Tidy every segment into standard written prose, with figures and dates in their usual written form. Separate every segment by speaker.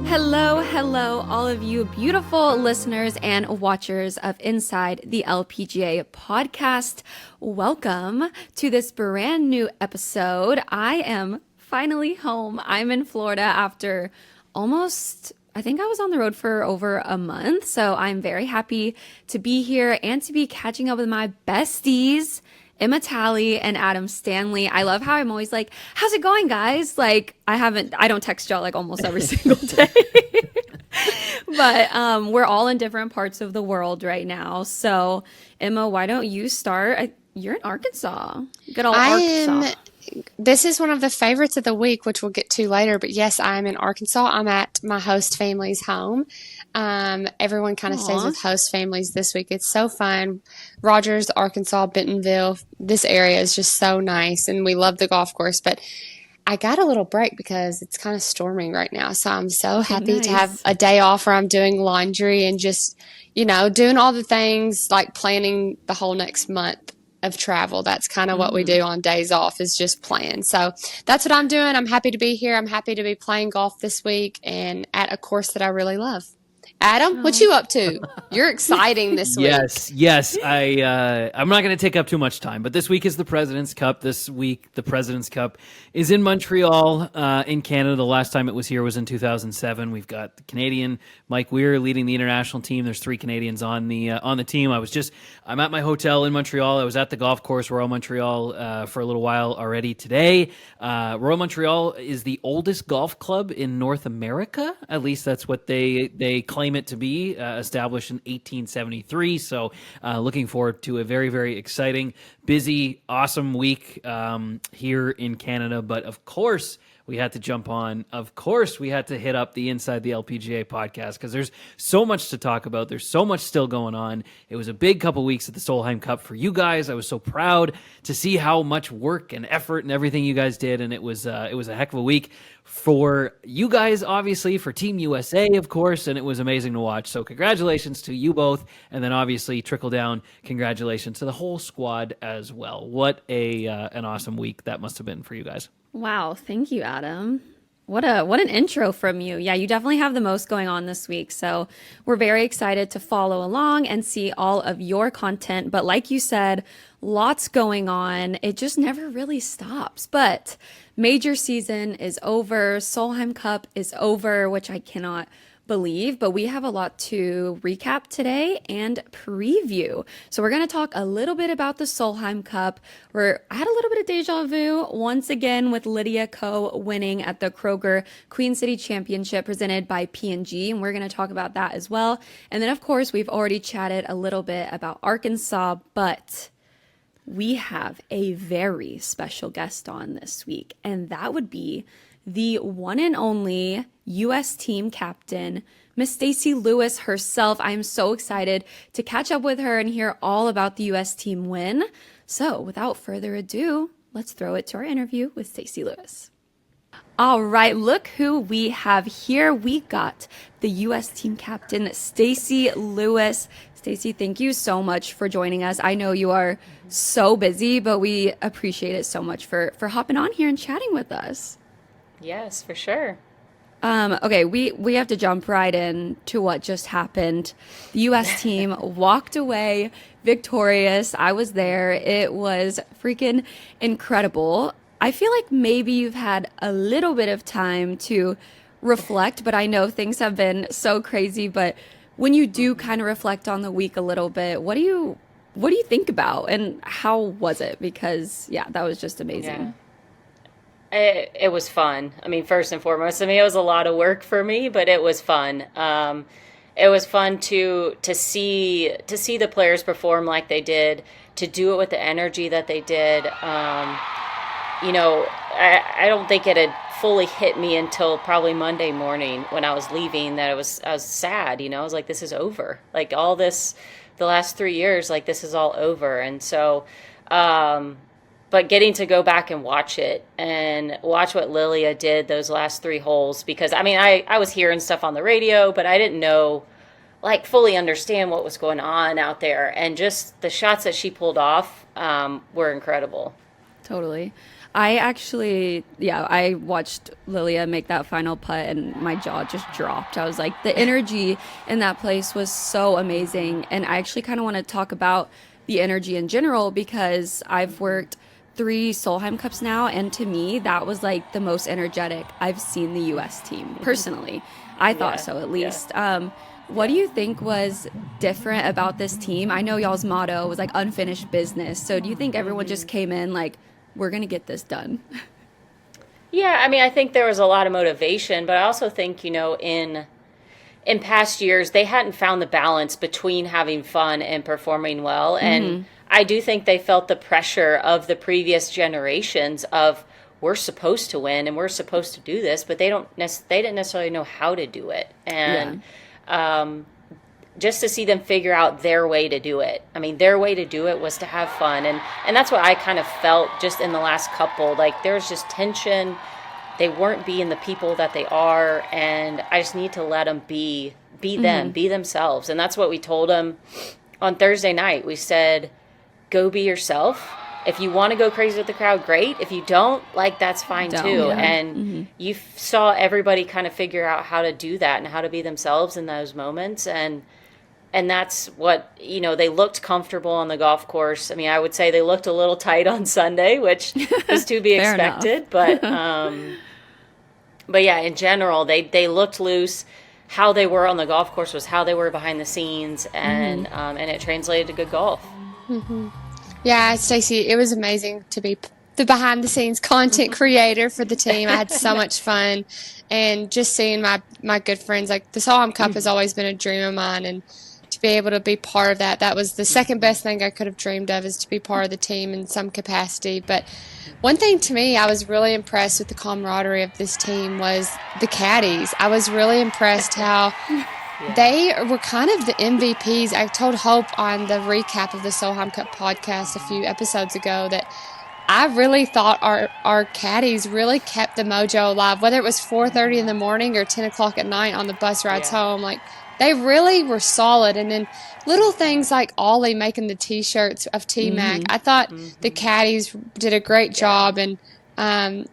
Speaker 1: Hello, hello, all of you beautiful listeners and watchers of Inside the LPGA podcast. Welcome to this brand new episode. I am finally home. I'm in Florida after I think I was on the road for over a month. So I'm very happy to be here and to be catching up with my besties, Emma Talley and Adam Stanley. I love how I'm always like, how's it going, guys? Like, I don't text y'all like almost every single day. But we're all in different parts of the world right now. So, Emma, why don't you start? You're in Arkansas. Good old Arkansas.
Speaker 2: This is one of the favorites of the week, which we'll get to later. But yes, I'm in Arkansas. I'm at my host family's home. Everyone kind of stays with host families this week. It's so fun. Rogers, Arkansas, Bentonville. This area is just so nice, and we love the golf course. But I got a little break because it's kind of storming right now. So I'm so happy to have a day off where I'm doing laundry and just, doing all the things like planning the whole next month of travel. That's kind of what we do on days off, is just plan. So that's what I'm doing. I'm happy to be here. I'm happy to be playing golf this week and at a course that I really love. Adam, what you up to? You're exciting this week.
Speaker 3: Yes. I'm not going to take up too much time, but this week is the President's Cup. This week, the President's Cup is in Montreal, in Canada. The last time it was here was in 2007. We've got the Canadian Mike Weir leading the international team. There's 3 Canadians on the team. I'm at my hotel in Montreal. I was at the golf course, Royal Montreal, for a little while already today. Royal Montreal is the oldest golf club in North America. At least that's what they claim it to be, established in 1873. So looking forward to a very, very exciting, busy, awesome week here in Canada. But of course, we had to jump on. Of course, we had to hit up the Inside the LPGA podcast because there's so much to talk about. There's so much still going on. It was a big couple weeks at the Solheim Cup for you guys. I was so proud to see how much work and effort and everything you guys did, and it was a heck of a week for you guys, obviously, for Team USA, of course, and it was amazing to watch. So congratulations to you both, and then obviously trickle down congratulations to the whole squad as well. What an awesome week that must have been for you guys.
Speaker 1: Wow, thank you, Adam. What an intro from you. Yeah, you definitely have the most going on this week. So we're very excited to follow along and see all of your content. But like you said, lots going on. It just never really stops. But major season is over. Solheim Cup is over, which I cannot believe, but we have a lot to recap today and preview. So we're going to talk a little bit about the Solheim Cup. I had a little bit of deja vu once again with Lydia Ko winning at the Kroger Queen City Championship presented by P&G, and we're going to talk about that as well. And then, of course, we've already chatted a little bit about Arkansas, but we have a very special guest on this week, and that would be the one and only U.S. team captain, Miss Stacy Lewis herself. I am so excited to catch up with her and hear all about the U.S. team win. So without further ado, let's throw it to our interview with Stacy Lewis. All right, look who we have here. We got the U.S. team captain, Stacy Lewis. Stacy, thank you so much for joining us. I know you are so busy, but we appreciate it so much for hopping on here and chatting with us.
Speaker 4: Yes, for sure.
Speaker 1: Okay, we have to jump right in to what just happened. The U.S. team walked away victorious. I was there. It was freaking incredible. I feel like maybe you've had a little bit of time to reflect, but I know things have been so crazy. But when you do kind of reflect on the week a little bit, what do you think about, and how was it? Because yeah, that was just amazing.
Speaker 4: Yeah. It was fun. I mean, first and foremost, it was a lot of work for me, but it was fun. It was fun to see the players perform like they did, to do it with the energy that they did. I don't think it had fully hit me until probably Monday morning when I was leaving that I was sad. I was like, this is over. Like all this, the last 3 years, like this is all over. And so, but getting to go back and watch it and watch what Lilia did those last 3 holes, because I was hearing stuff on the radio, but I didn't know, like, fully understand what was going on out there. And just the shots that she pulled off were incredible.
Speaker 1: Totally. I watched Lilia make that final putt and my jaw just dropped. I was like, the energy in that place was so amazing. And I actually kind of want to talk about the energy in general because I've worked 3 Solheim Cups now, and to me, that was like the most energetic I've seen the U.S. team personally. I thought so, at least. What do you think was different about this team? I know y'all's motto was like unfinished business. So do you think everyone just came in like, we're going to get this done?
Speaker 4: Yeah, I mean, I think there was a lot of motivation, but I also think, in past years, they hadn't found the balance between having fun and performing well. And I do think they felt the pressure of the previous generations of we're supposed to win and we're supposed to do this, but they didn't necessarily know how to do it. And just to see them figure out their way to do it. I mean, their way to do it was to have fun. And that's what I kind of felt just in the last couple. Like, there was just tension. They weren't being the people that they are. And I just need to let them be them, be themselves. And that's what we told them on Thursday night. We said, go be yourself. If you want to go crazy with the crowd, great. If you don't, like, that's fine too. Yeah. And you saw everybody kind of figure out how to do that and how to be themselves in those moments. And that's what, they looked comfortable on the golf course. I mean, I would say they looked a little tight on Sunday, which is to be expected. But yeah, in general, they looked loose. How they were on the golf course was how they were behind the scenes, and it translated to good golf.
Speaker 2: Yeah, Stacy, it was amazing to be the behind-the-scenes content creator for the team. I had so much fun, and just seeing my good friends. Like, the Solheim Cup has always been a dream of mine, and to be able to be part of that was the second best thing I could have dreamed of, is to be part of the team in some capacity. But one thing to me, I was really impressed with the camaraderie of this team was the caddies. I was really impressed how they were kind of the MVPs. I told Hope on the recap of the Solheim Cup podcast a few episodes ago that I really thought our caddies really kept the mojo alive, whether it was 4:30 in the morning or 10 o'clock at night on the bus rides home. Like, they really were solid. And then little things like Ollie making the T-shirts of T-Mac. I thought the caddies did a great job. And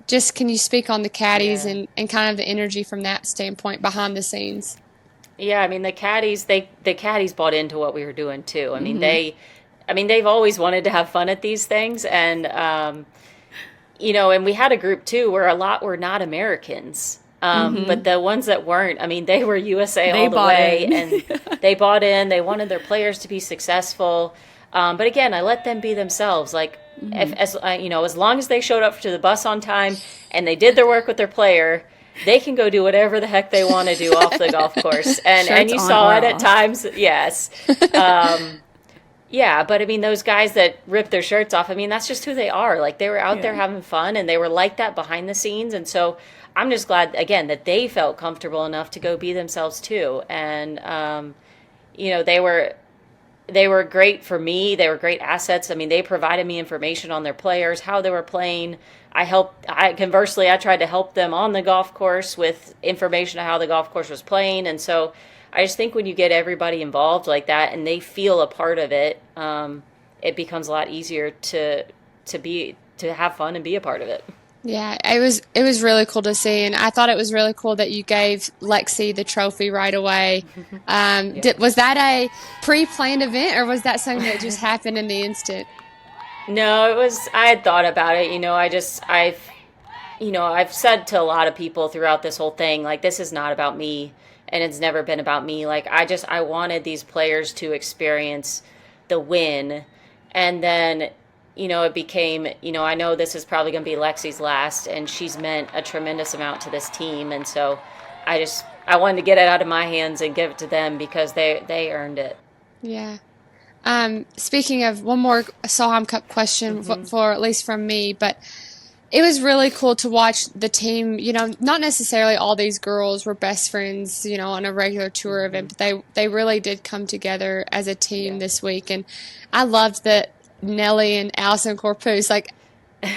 Speaker 2: just, can you speak on the caddies and kind of the energy from that standpoint behind the scenes?
Speaker 4: Yeah, I mean, the caddies bought into what we were doing too. I mean, they've always wanted to have fun at these things. And, and we had a group too where a lot were not Americans. But the ones that weren't, I methey were USA all the way, and they bought in. They wanted their players to be successful. But again, I let them be themselves. Like, as long as they showed up to the bus on time and they did their work with their player, they can go do whatever the heck they want to do off the golf course. And you saw it at times. Yes. Yeah, but those guys that rip their shirts off, that's just who they are. Like, they were out there having fun, and they were like that behind the scenes. And so I'm just glad, again, that they felt comfortable enough to go be themselves too. And, they were great for me. They were great assets. They provided me information on their players, how they were playing. Conversely, I tried to help them on the golf course with information on how the golf course was playing. And so I just think when you get everybody involved like that and they feel a part of it, it becomes a lot easier to have fun and be a part of it.
Speaker 2: Yeah, it was really cool to see, and I thought it was really cool that you gave Lexi the trophy right away. Was that a pre-planned event, or was that something that just happened in the instant?
Speaker 4: No, it was. I had thought about it. I've said to a lot of people throughout this whole thing, like, this is not about me, and it's never been about me. Like, I wanted these players to experience the win, and then, it became, I know this is probably going to be Lexi's last, and she's meant a tremendous amount to this team. And so I wanted to get it out of my hands and give it to them because they earned it.
Speaker 2: Yeah. Speaking of, one more Solheim Cup question for at least from me, but it was really cool to watch the team. Not necessarily all these girls were best friends, on a regular tour event, but they really did come together as a team this week. And I loved that Nelly and Allison Corpus, like,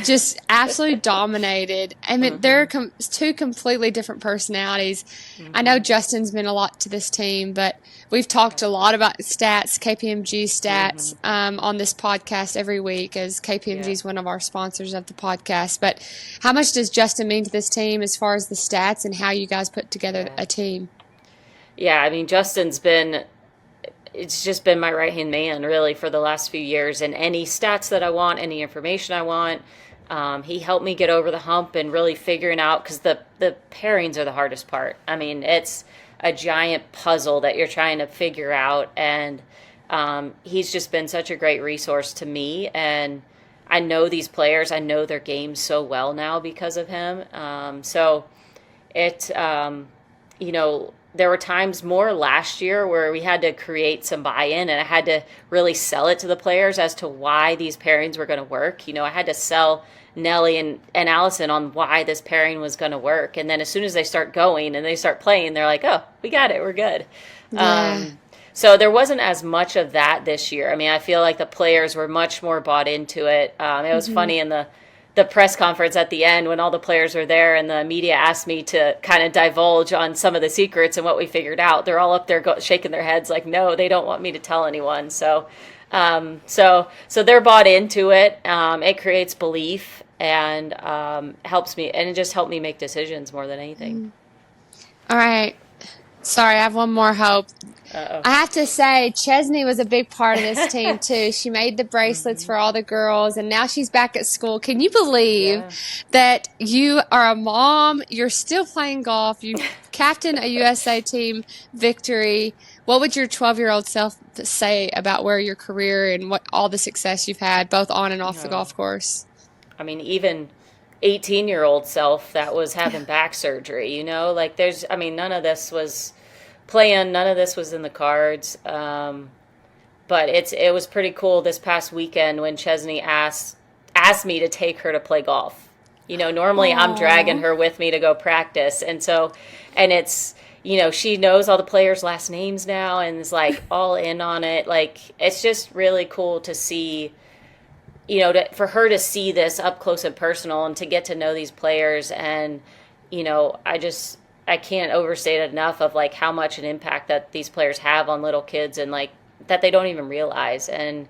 Speaker 2: just absolutely dominated. I mean, they're two completely different personalities. I know Justin's been a lot to this team, but we've talked a lot about stats, KPMG stats, on this podcast every week, as KPMG is one of our sponsors of the podcast. But how much does Justin mean to this team as far as the stats and how you guys put together a team?
Speaker 4: Yeah, I mean, it's just been my right-hand man, really, for the last few years. And any stats that I want, any information I want, he helped me get over the hump and really figuring out, because the pairings are the hardest part. I mean, it's a giant puzzle that you're trying to figure out. And he's just been such a great resource to me. And I know these players. I know their games so well now because of him. There were times more last year where we had to create some buy-in, and I had to really sell it to the players as to why these pairings were going to work. I had to sell Nellie and Allison on why this pairing was going to work. And then as soon as they start going and they start playing, they're like, oh, we got it. We're good. Yeah. So there wasn't as much of that this year. I mean, I feel like the players were much more bought into it. It was funny in the press conference at the end when all the players were there and the media asked me to kind of divulge on some of the secrets and what we figured out. They're all up there shaking their heads like, no, they don't want me to tell anyone. So they're bought into it. It creates belief and helps me, and it just helped me make decisions more than anything.
Speaker 2: All right. Sorry, I have one more hope.
Speaker 4: Uh-oh.
Speaker 2: I have to say, Chesney was a big part of this team, too. She made the bracelets for all the girls, and now she's back at school. Can you believe that you are a mom, you're still playing golf, you captain a USA team victory? What would your 12-year-old self say about where your career and what all the success you've had, both on and off the golf course?
Speaker 4: I mean, even 18-year-old self that was having back surgery, none of this was planned, none of this was in the cards. But it was pretty cool this past weekend when Chesney asked me to take her to play golf. Normally I'm dragging her with me to go practice. And it's, she knows all the players' last names now and is like all in on it. Like, it's just really cool to see, for her to see this up close and personal and to get to know these players. And, I can't overstate it enough of like how much an impact that these players have on little kids and like that they don't even realize. And,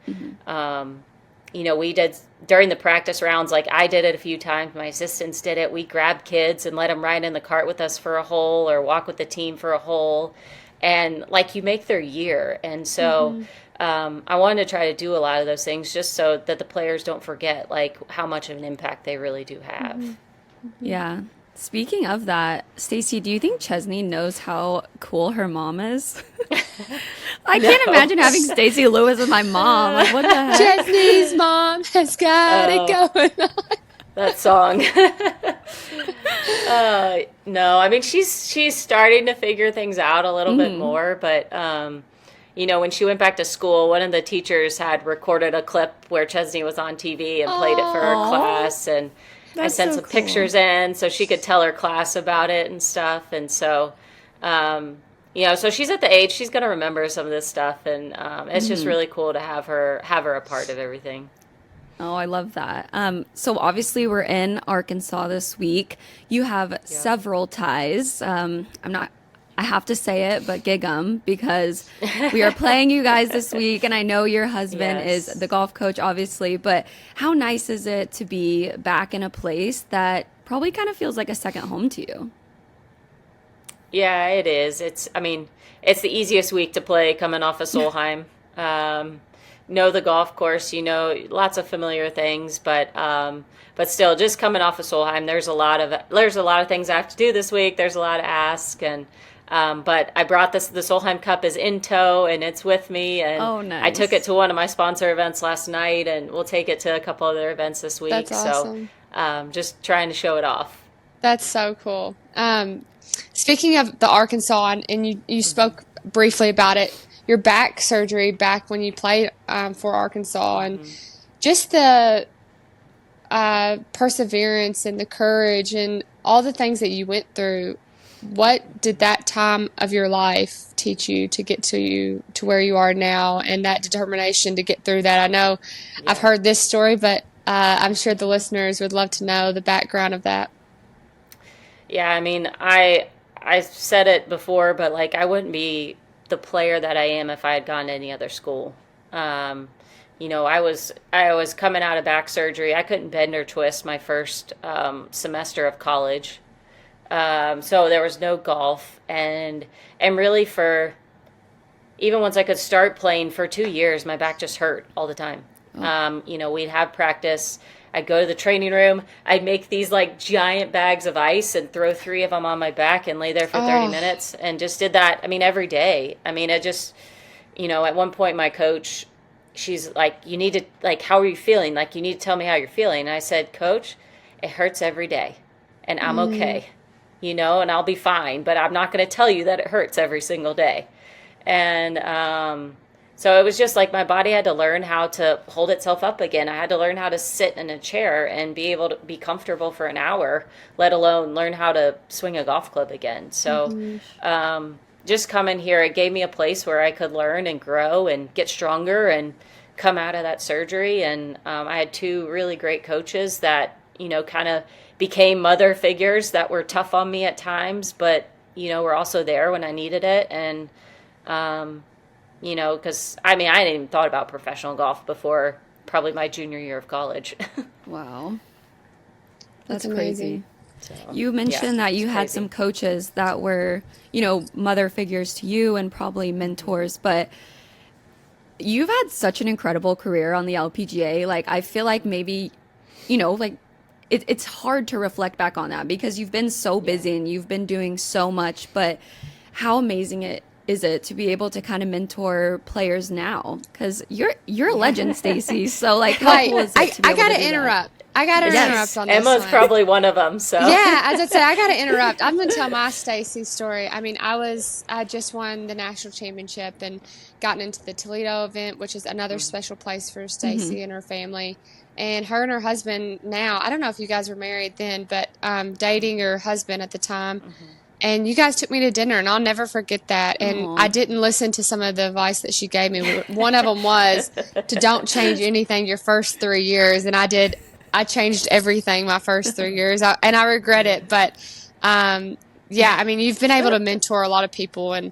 Speaker 4: we did during the practice rounds, like I did it a few times. My assistants did it. We grabbed kids and let them ride in the cart with us for a hole or walk with the team for a hole. And like you make their year. And so I wanted to try to do a lot of those things just so that the players don't forget like how much of an impact they really do have.
Speaker 1: Yeah. Speaking of that, Stacy, do you think Chesney knows how cool her mom is? I can't imagine having Stacy Lewis as my mom. Like, what the heck?
Speaker 2: Chesney's mom has got it going on.
Speaker 4: That song. No, I mean, she's starting to figure things out a little bit more, but when she went back to school, one of the teachers had recorded a clip where Chesney was on TV and played it for her class, and I sent some pictures in so she could tell her class about it and stuff. And so, so she's at the age she's going to remember some of this stuff, and it's just really cool to have her a part of everything.
Speaker 1: Oh, I love that. So obviously we're in Arkansas this week. You have several ties. I have to say it, but gig 'em, because we are playing you guys this week, and I know your husband is the golf coach, obviously, but how nice is it to be back in a place that probably kind of feels like a second home to you?
Speaker 4: Yeah, it is. It's the easiest week to play coming off of Solheim. Know the golf course, lots of familiar things, but still, just coming off of Solheim, there's a lot of things I have to do this week. There's a lot to ask, and but I brought the Solheim Cup is in tow, and it's with me, and
Speaker 1: nice.
Speaker 4: I took it to one of my sponsor events last night, and we'll take it to a couple other events this week.
Speaker 2: That's awesome.
Speaker 4: So just trying to show it off.
Speaker 2: That's so cool. Speaking of the Arkansas, and you spoke briefly about it, your back surgery back when you played for Arkansas, and just the perseverance and the courage and all the things that you went through. What did that time of your life teach you to get to where you are now, and that determination to get through that? I know I've heard this story, but I'm sure the listeners would love to know the background of that.
Speaker 4: Yeah, I mean, I said it before, but like I wouldn't be the player that I am if I had gone to any other school. I was coming out of back surgery. I couldn't bend or twist my first semester of college, so there was no golf, and really for even once I could start playing for 2 years, my back just hurt all the time. We'd have practice. I'd go to the training room. I'd make these like giant bags of ice and throw 3 of them on my back and lay there for 30 minutes and just did that. I mean, every day. I mean, it just, at one point my coach, she's like, you need to, like, how are you feeling? Like, you need to tell me how you're feeling. And I said, Coach, it hurts every day and I'm okay, and I'll be fine, but I'm not going to tell you that it hurts every single day. And, so it was just like my body had to learn how to hold itself up again. I had to learn how to sit in a chair and be able to be comfortable for an hour, let alone learn how to swing a golf club again. So just coming here, it gave me a place where I could learn and grow and get stronger and come out of that surgery. And I had 2 really great coaches that, kind of became mother figures that were tough on me at times, but, were also there when I needed it. And, because I hadn't even thought about professional golf before probably my junior year of college.
Speaker 1: Wow. That's
Speaker 2: amazing.
Speaker 1: crazy. So, you mentioned that you had some coaches that were, mother figures to you and probably mentors, but you've had such an incredible career on the LPGA. Like, I feel like maybe, it's hard to reflect back on that because you've been so busy and you've been doing so much, but how amazing is it to be able to kind of mentor players now? Because you're a legend, Stacy. So like, how cool is it to be able to do
Speaker 2: interrupt. I got to interrupt on this
Speaker 4: Emma's
Speaker 2: one.
Speaker 4: probably one of them. So
Speaker 2: yeah, as I said, I got to interrupt. I'm going to tell my Stacy story. I mean, I just won the national championship and gotten into the Toledo event, which is another special place for Stacy and her family. And her husband now, I don't know if you guys were married then, but dating her husband at the time. And you guys took me to dinner, and I'll never forget that. And I didn't listen to some of the advice that she gave me. One of them was to don't change anything your first 3 years. And I did. I changed everything my first 3 years, and I regret it. But, you've been able to mentor a lot of people. And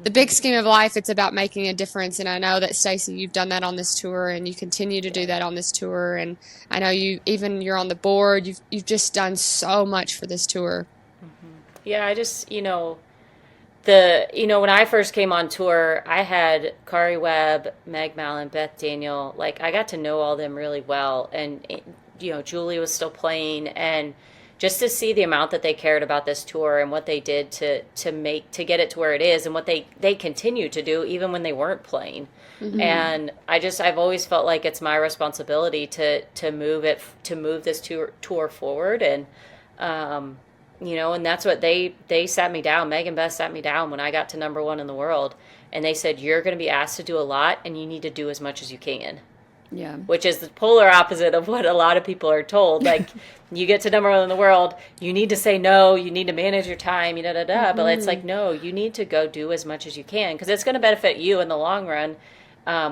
Speaker 2: the big scheme of life, it's about making a difference. And I know that, Stacy, you've done that on this tour, and you continue to do that on this tour. And I know you're on the board. You've just done so much for this tour.
Speaker 4: Yeah, I just, when I first came on tour, I had Kari Webb, Meg Mallon, Beth Daniel. Like, I got to know all them really well. And, Julie was still playing. And just to see the amount that they cared about this tour and what they did to get it to where it is and what they continue to do even when they weren't playing. And I've always felt like it's my responsibility to move this tour forward. And, and that's what they sat me down. Meg and Beth sat me down when I got to number 1 in the world. And they said, you're going to be asked to do a lot and you need to do as much as you can.
Speaker 1: Yeah.
Speaker 4: Which is the polar opposite of what a lot of people are told. Like, you get to number 1 in the world, you need to say no, you need to manage your time, But it's like, no, you need to go do as much as you can because it's going to benefit you in the long run,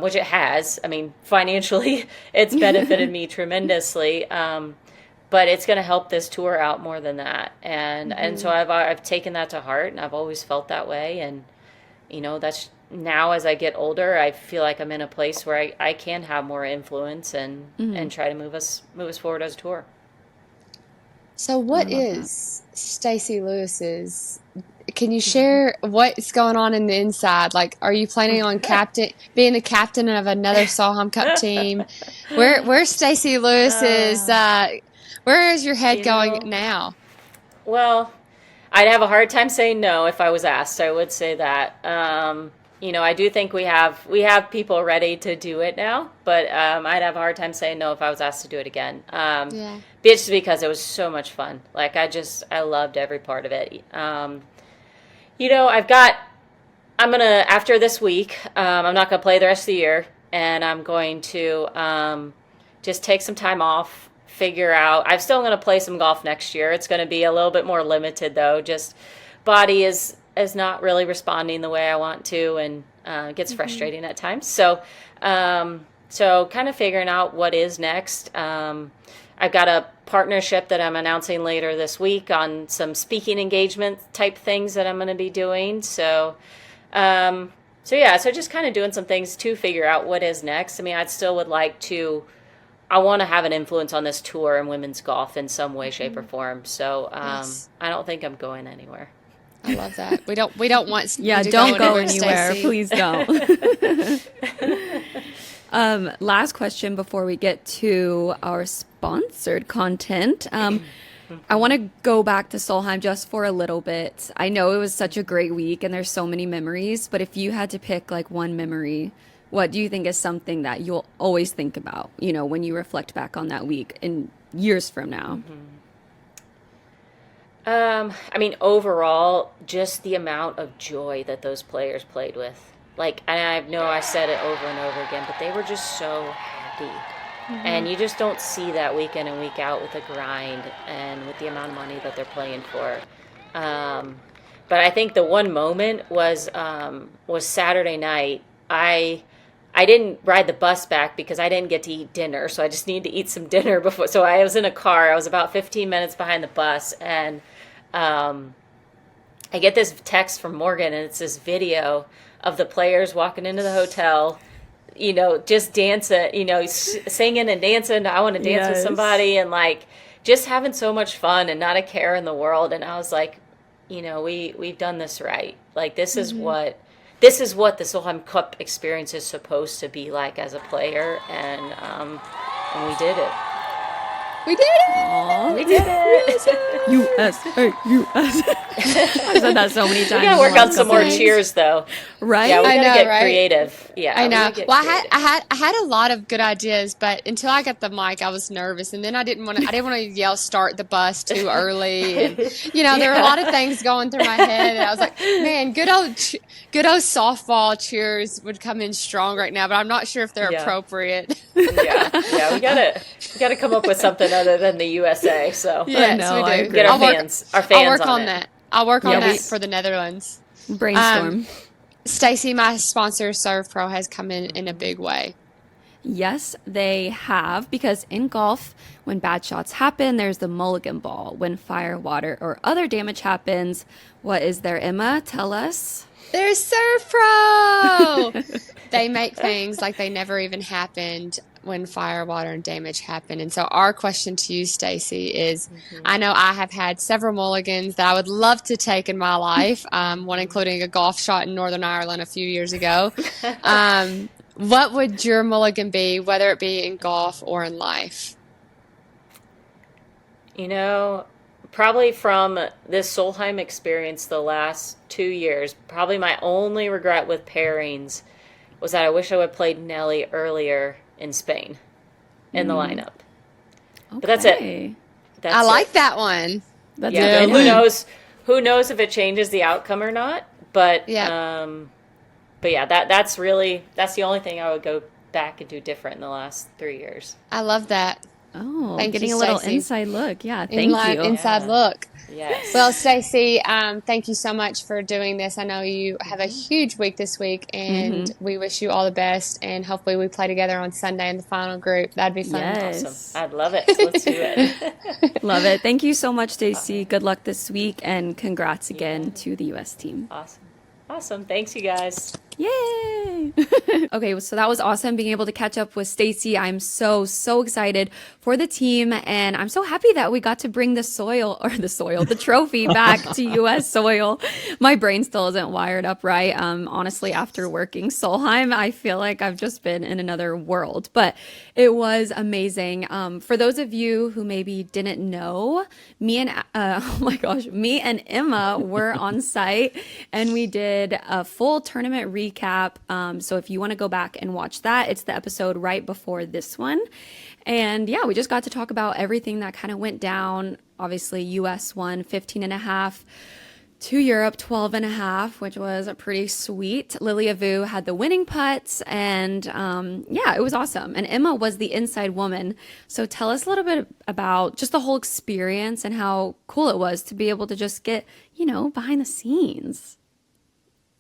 Speaker 4: which it has. I mean, financially, it's benefited me tremendously. But it's going to help this tour out more than that. And so I've taken that to heart, and I've always felt that way. And, that's now as I get older, I feel like I'm in a place where I can have more influence and try to move us forward as a tour.
Speaker 2: So what is Stacy Lewis's, can you share what's going on in the inside? Like, are you planning on being the captain of another Solheim Cup team? Where's Stacy Lewis's, where is your head going now?
Speaker 4: Well, I'd have a hard time saying no if I was asked. I would say that. I do think we have people ready to do it now, but I'd have a hard time saying no if I was asked to do it again. Just because it was so much fun. Like, I loved every part of it. I'm gonna, after this week, I'm not gonna play the rest of the year, and I'm going to just take some time off. Figure out, I'm still going to play some golf next year. It's going to be a little bit more limited though. Just body is not really responding the way I want to, and gets frustrating at times. So So kind of figuring out what is next. I've got a partnership that I'm announcing later this week on some speaking engagement type things that I'm going to be doing. So just kind of doing some things to figure out what is next. I mean, I want to have an influence on this tour and women's golf in some way, shape, or form. So
Speaker 2: Yes.
Speaker 4: I don't think I'm going anywhere.
Speaker 2: I love that. We don't want
Speaker 1: Yeah,
Speaker 2: you to
Speaker 1: don't go
Speaker 2: anywhere,
Speaker 1: anywhere.
Speaker 2: Stacey.
Speaker 1: Please don't. Last question before we get to our sponsored content. I want to go back to Solheim just for a little bit. I know it was such a great week and there's so many memories, but if you had to pick like one memory, what do you think is something that you'll always think about, when you reflect back on that week in years from now?
Speaker 4: I mean, overall, just the amount of joy that those players played with. Like, and I know I said it over and over again, but they were just so happy. And you just don't see that week in and week out with the grind and with the amount of money that they're playing for. But I think the one moment was Saturday night. I didn't ride the bus back because I didn't get to eat dinner, so I just needed to eat some dinner before. So I was in a car. I was about 15 minutes behind the bus, and I get this text from Morgan, and it's this video of the players walking into the hotel, just dancing, singing and dancing. I want to dance with
Speaker 1: Yes.
Speaker 4: somebody, and like just having so much fun and not a care in the world. And I was like, we've done this right. Like this is what the Solheim Cup experience is supposed to be like as a player, and we did it.
Speaker 2: We did it.
Speaker 1: Aw.
Speaker 4: We did it.
Speaker 1: USA, US. I've said that so many times.
Speaker 4: We gotta work
Speaker 1: in the
Speaker 4: on
Speaker 1: last
Speaker 4: some
Speaker 1: couple
Speaker 4: more
Speaker 1: days.
Speaker 4: cheers, though.
Speaker 1: Right?
Speaker 4: Yeah, we
Speaker 2: I
Speaker 4: gotta
Speaker 2: know,
Speaker 4: get
Speaker 2: right?
Speaker 4: creative. Yeah,
Speaker 2: I
Speaker 4: we
Speaker 2: know.
Speaker 4: gotta get
Speaker 2: Well,
Speaker 4: creative.
Speaker 2: I had a lot of good ideas, but until I got the mic, I was nervous, and then I didn't want to yell "start the bus" too early, and there were a lot of things going through my head, and I was like, man, good old softball cheers would come in strong right now, but I'm not sure if they're
Speaker 4: Yeah.
Speaker 2: appropriate.
Speaker 4: Yeah, we gotta come up with something other than the USA. So
Speaker 2: Yes,
Speaker 1: know,
Speaker 2: we
Speaker 1: I
Speaker 2: do.
Speaker 1: agree.
Speaker 4: get our
Speaker 2: I'll work-
Speaker 4: fans
Speaker 2: I'll work on
Speaker 4: it.
Speaker 2: that. I'll work on
Speaker 1: Yeah,
Speaker 2: that for the Netherlands.
Speaker 1: Brainstorm.
Speaker 2: Stacey, my sponsor, Serve Pro, has come in a big way.
Speaker 1: Yes, they have, because in golf, when bad shots happen, there's the mulligan ball. When fire, water, or other damage happens, what is there, Emma? Tell us.
Speaker 2: There's Serve Pro! They make things like they never even happened when fire, water, and damage happen. And so our question to you, Stacey, is I know I have had several mulligans that I would love to take in my life, one including a golf shot in Northern Ireland a few years ago. What would your mulligan be, whether it be in golf or in life?
Speaker 4: Probably from this Solheim experience the last 2 years, probably my only regret with pairings was that I wish I would have played Nelly earlier in Spain in the lineup.
Speaker 1: Okay.
Speaker 4: But that's it. That's
Speaker 2: I like
Speaker 4: it.
Speaker 2: that one.
Speaker 1: That's
Speaker 4: Yeah,
Speaker 1: a
Speaker 4: and
Speaker 1: good one.
Speaker 4: who knows if it changes the outcome or not, but
Speaker 2: Yeah.
Speaker 4: that's the only thing I would go back and do different in the last 3 years.
Speaker 2: I love that.
Speaker 1: Oh,
Speaker 2: Thank
Speaker 1: getting
Speaker 2: you,
Speaker 1: a little
Speaker 2: Stacey.
Speaker 1: inside look. Yeah, thank you.
Speaker 2: Inside
Speaker 4: Yeah.
Speaker 2: look.
Speaker 4: Yes.
Speaker 2: Well, Stacey, thank you so much for doing this. I know you have a huge week this week, and we wish you all the best. And hopefully, we play together on Sunday in the final group. That'd be fun.
Speaker 1: Yes.
Speaker 4: Awesome. I'd love it. Let's do it.
Speaker 1: Love it. Thank you so much, Stacey. Good luck this week, and congrats again to the U.S. team.
Speaker 4: Awesome. Thanks, you guys.
Speaker 1: Yay! Okay, so that was awesome being able to catch up with Stacey. I'm so excited for the team, and I'm so happy that we got to bring the trophy back to US soil. My brain still isn't wired up right. Honestly, after working Solheim, I feel like I've just been in another world, but it was amazing. For those of you who maybe didn't know, me and Emma were on site, and we did a full tournament recap. So if you want to go back and watch that, it's the episode right before this one. And yeah, we just got to talk about everything that kind of went down. Obviously, US won 15.5 to Europe 12.5, which was pretty sweet. Lydia Ko had the winning putts, and yeah, it was awesome. And Emma was the inside woman. So tell us a little bit about just the whole experience and how cool it was to be able to just get, behind the scenes.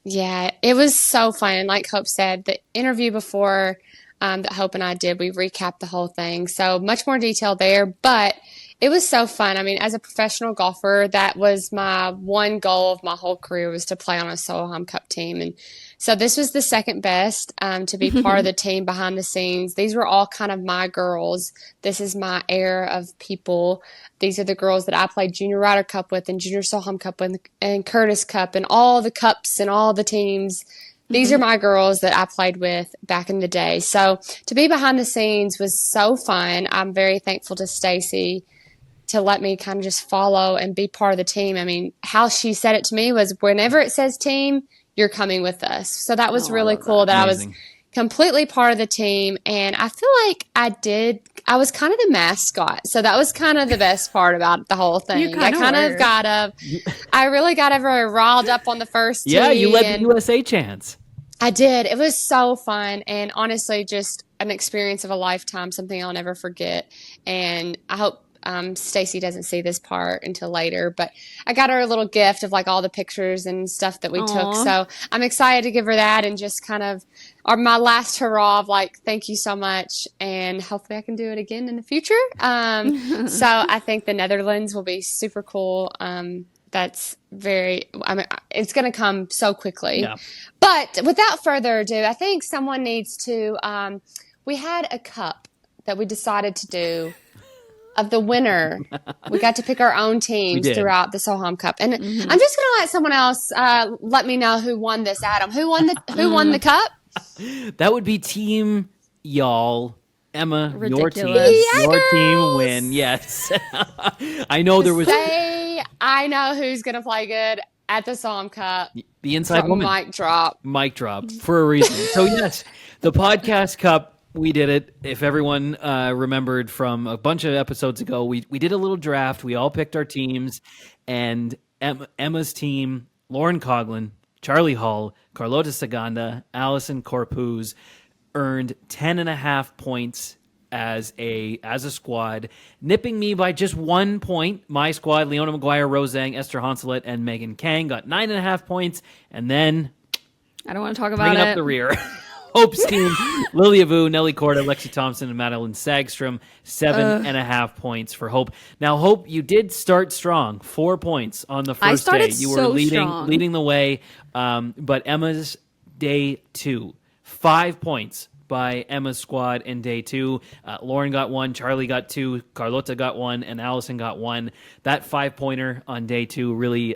Speaker 2: Yeah, it was so fun. Like Hope said, the interview before that Hope and I did. We recapped the whole thing. So much more detail there, but it was so fun. I mean, as a professional golfer, that was my one goal of my whole career, was to play on a Solheim Cup team. And so this was the second best, to be part of the team behind the scenes. These were all kind of my girls. This is my era of people. These are the girls that I played Junior Ryder Cup with and Junior Solheim Cup with and Curtis Cup and all the cups and all the teams. These are my girls that I played with back in the day. So to be behind the scenes was so fun. I'm very thankful to Stacy to let me kind of just follow and be part of the team. I mean, how she said it to me was, whenever it says team, you're coming with us. So that was really cool that I was completely part of the team. And I feel like I was kind of the mascot. So that was kind of the best part about the whole thing. I really got everyone riled up on the first tee.
Speaker 3: Yeah, you led the USA chants.
Speaker 2: I did. It was so fun. And honestly, just an experience of a lifetime, something I'll never forget. And I hope Stacy doesn't see this part until later, but I got her a little gift of like all the pictures and stuff that we took. So I'm excited to give her that and just kind of my last hurrah of like, thank you so much. And hopefully I can do it again in the future. So I think the Netherlands will be super cool. It's going to come so quickly. Yeah. But without further ado, I think someone needs to, we had a cup that we decided to do of the winner. We got to pick our own teams throughout the Solheim Cup. And I'm just going to let someone else let me know who won this, Adam. Who won the cup?
Speaker 3: That would be Team Y'all. Emma,
Speaker 1: Ridiculous.
Speaker 3: your team win. Yes. I know there was...
Speaker 2: I know who's going to play good at the Solheim Cup.
Speaker 3: The inside woman.
Speaker 2: Mic drop.
Speaker 3: Mic drop for a reason. So yes, the Podcast Cup, we did it. If everyone remembered from a bunch of episodes ago, we did a little draft. We all picked our teams, and Emma's team, Lauren Coughlin, Charlie Hull, Carlota Saganda, Allison Corpuz, earned 10.5 points as a squad, nipping me by just 1 point. My squad, Leona McGuire, Rosang, Esther Honselet, and Megan Kang got 9.5 points, and then
Speaker 1: I don't want to talk about
Speaker 3: bring up the rear. Hope's team, Lilia Vu, Nellie Corda, Lexi Thompson, and Madeline Sagstrom, 7.5 points for Hope. Now, Hope, you did start strong, 4 points on the first day. You were leading the way, but Emma's day 2, 5 points by Emma's squad in day 2. Lauren got 1, Charlie got 2, Carlota got 1, and Allison got 1. That 5-pointer on day 2 really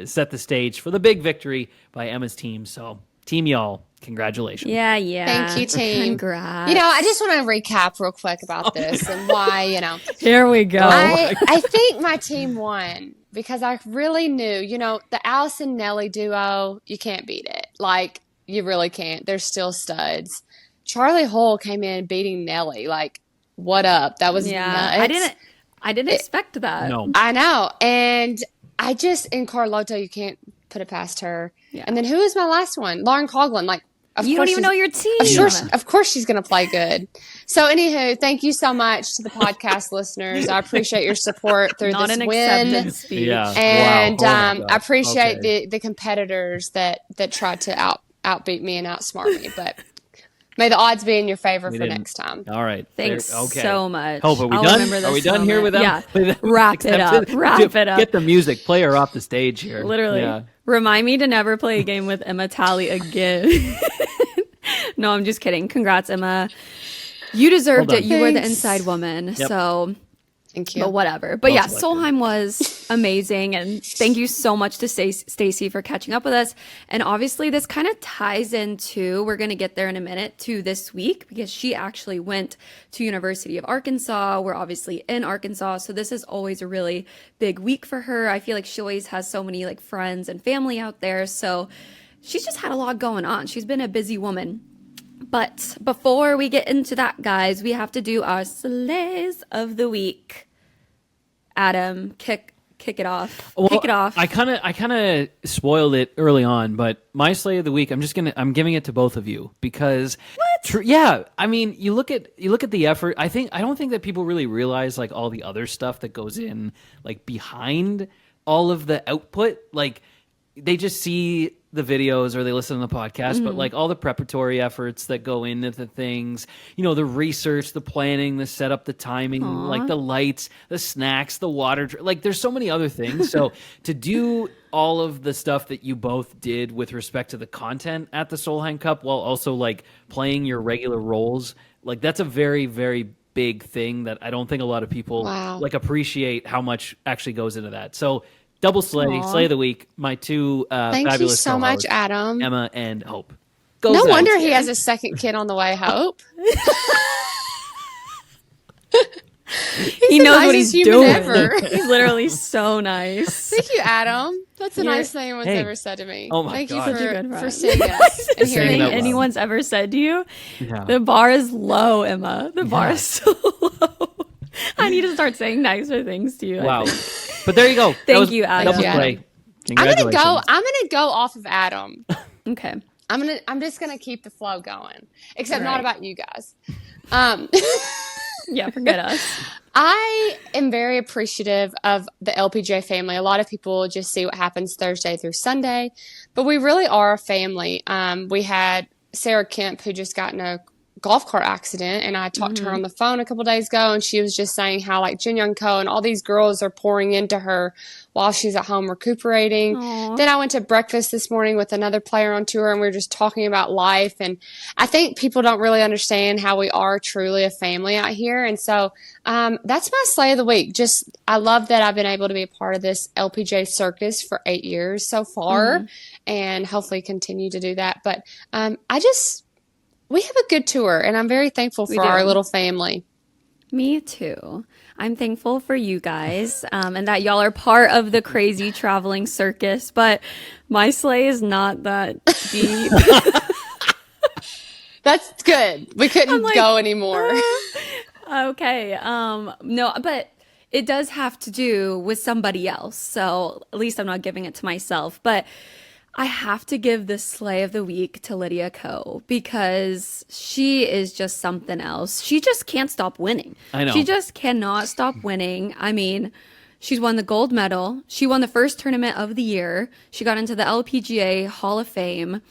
Speaker 3: set the stage for the big victory by Emma's team. So, Team Y'all, congratulations.
Speaker 1: Yeah.
Speaker 2: Thank you, team.
Speaker 1: Congrats.
Speaker 2: I just want to recap real quick about this and why,
Speaker 1: Here we go.
Speaker 2: I think my team won because I really knew, the Allison Nelly duo, you can't beat it. Like, you really can't. They're still studs. Charlie Hull came in beating Nelly. Like, what up? That was nuts.
Speaker 1: I didn't expect that.
Speaker 3: No.
Speaker 2: I know. And in Carlota, you can't put it past her. Yeah. And then who was my last one? Lauren Coughlin. Like,
Speaker 1: you don't even know your team.
Speaker 2: Of course she's going to play good. So, anywho, thank you so much to the podcast listeners. I appreciate your support through this win.
Speaker 1: Acceptance speech.
Speaker 3: Yeah.
Speaker 2: And I appreciate the competitors that tried to outbeat me and outsmart me. But may the odds be in your favor for next time.
Speaker 3: All right.
Speaker 1: Thanks so much.
Speaker 3: Hope, are we done? Are we done here with them?
Speaker 1: Yeah. Wrap it up.
Speaker 3: Get the music. Play her off the stage here.
Speaker 1: Literally. Yeah. Remind me to never play a game with Emma Talley again. No, I'm just kidding. Congrats, Emma. You deserved it. You were the inside woman. Yep. So
Speaker 2: thank you.
Speaker 1: But whatever. But Solheim was amazing. And thank you so much to Stacy for catching up with us. And obviously this kind of ties into, we're going to get there in a minute, to this week, because she actually went to University of Arkansas. We're obviously in Arkansas. So this is always a really big week for her. I feel like she always has so many like friends and family out there. So she's just had a lot going on. She's been a busy woman. But before we get into that, guys, we have to do our Slays of the Week. Adam, kick it off.
Speaker 3: Well,
Speaker 1: kick it off.
Speaker 3: I kind of spoiled it early on, but my Slay of the Week, I'm giving it to both of you because I mean, you look at the effort. I don't think that people really realize like all the other stuff that goes in like behind all of the output. Like, they just see the videos or they listen to the podcast, but like all the preparatory efforts that go into the things, the research, the planning, the setup, the timing, like the lights, the snacks, the water, like there's so many other things. So to do all of the stuff that you both did with respect to the content at the Solheim Cup while also like playing your regular roles, like that's a very, very big thing that I don't think a lot of people like appreciate how much actually goes into that. So double slay of the week. My two
Speaker 2: Thank
Speaker 3: fabulous
Speaker 2: you so much, Adam.
Speaker 3: Emma and Hope.
Speaker 2: No wonder he has a second kid on the way, Hope.
Speaker 1: He knows what he's doing.
Speaker 2: Ever.
Speaker 1: He's literally so nice.
Speaker 2: Thank you, Adam. That's the nicest thing anyone's ever said to me.
Speaker 3: Oh my
Speaker 2: Thank
Speaker 3: God.
Speaker 2: you for seeing us and hearing us.
Speaker 1: Anyone's ever said to you. Yeah. The bar is low, Emma. The bar is so low. I need to start saying nicer things to you.
Speaker 3: Wow. But there you go.
Speaker 1: Thank you, Adam.
Speaker 3: Double play.
Speaker 2: I'm gonna go off of Adam.
Speaker 1: Okay.
Speaker 2: I'm just gonna keep the flow going. Except not about you guys.
Speaker 1: Yeah, forget us.
Speaker 2: I am very appreciative of the LPGA family. A lot of people just see what happens Thursday through Sunday, but we really are a family. We had Sarah Kemp, who just got in a golf cart accident, and I talked to her on the phone a couple days ago, and she was just saying how like Jin Ko and all these girls are pouring into her while she's at home recuperating. Aww. Then I went to breakfast this morning with another player on tour, and we were just talking about life, and I think people don't really understand how we are truly a family out here. And so that's my slay of the week. Just I love that I've been able to be a part of this LPGA circus for 8 years so far, and hopefully continue to do that. But we have a good tour, and I'm very thankful for our little family.
Speaker 1: Me too. I'm thankful for you guys and that y'all are part of the crazy traveling circus, but my sleigh is not that deep.
Speaker 2: That's good. We couldn't go anymore.
Speaker 1: Okay. No, but it does have to do with somebody else. So at least I'm not giving it to myself, but I have to give the slay of the week to Lydia Ko because she is just something else. She just can't stop winning.
Speaker 3: I know.
Speaker 1: She just cannot stop winning. I mean, she's won the gold medal. She won the first tournament of the year. She got into the LPGA Hall of Fame.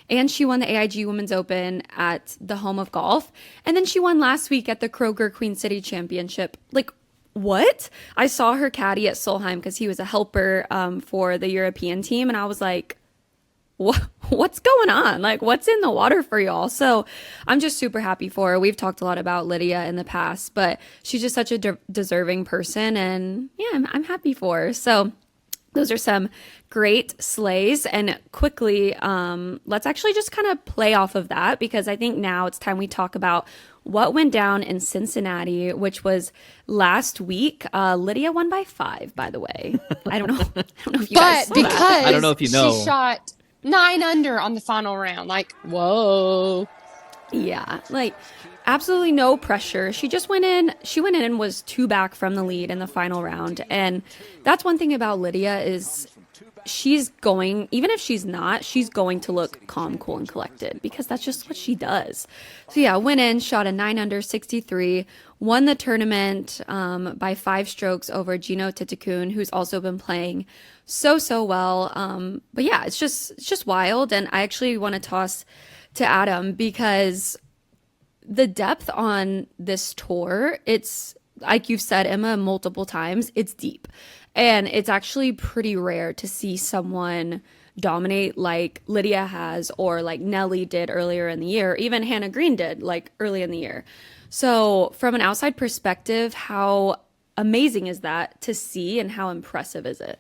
Speaker 1: And she won the AIG Women's Open at the Home of Golf. And then she won last week at the Kroger Queen City Championship. Like, what? I saw her caddy at Solheim because he was a helper for the European team. And I was like, what's going on? Like, what's in the water for y'all? So I'm just super happy for her. We've talked a lot about Lydia in the past, but she's just such a deserving person. And yeah, I'm happy for her. So those are some great slays. And quickly, let's actually just kind of play off of that because I think now it's time we talk about what went down in Cincinnati, which was last week. Lydia won by 5, by the way. I don't know if you guys saw that.
Speaker 3: I don't know if you know.
Speaker 2: She shot 9 under on the final round. Like, whoa.
Speaker 1: Yeah, like absolutely no pressure. She just went in. She went in and was 2 back from the lead in the final round. And that's one thing about Lydia is she's going, even if she's not, she's going to look calm, cool, and collected because that's just what she does. So yeah, went in, shot a 9 under 63, won the tournament by 5 strokes over Gino Titicun, who's also been playing so well. But yeah, it's just wild. And I actually want to toss to Adam because the depth on this tour, it's like you've said, Emma, multiple times, it's deep. And it's actually pretty rare to see someone dominate like Lydia has or like Nelly did earlier in the year, even Hannah Green did like early in the year. So from an outside perspective, how amazing is that to see and how impressive is it?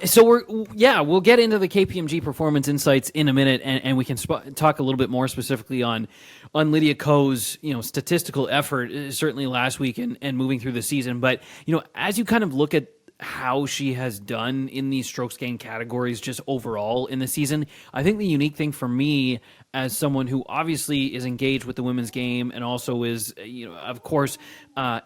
Speaker 3: So we'll get into the KPMG performance insights in a minute, and we can talk a little bit more specifically on Lydia Ko's statistical effort, certainly last week and moving through the season. But as you kind of look at how she has done in these strokes gained categories just overall in the season, I think the unique thing for me as someone who obviously is engaged with the women's game and also is, of course,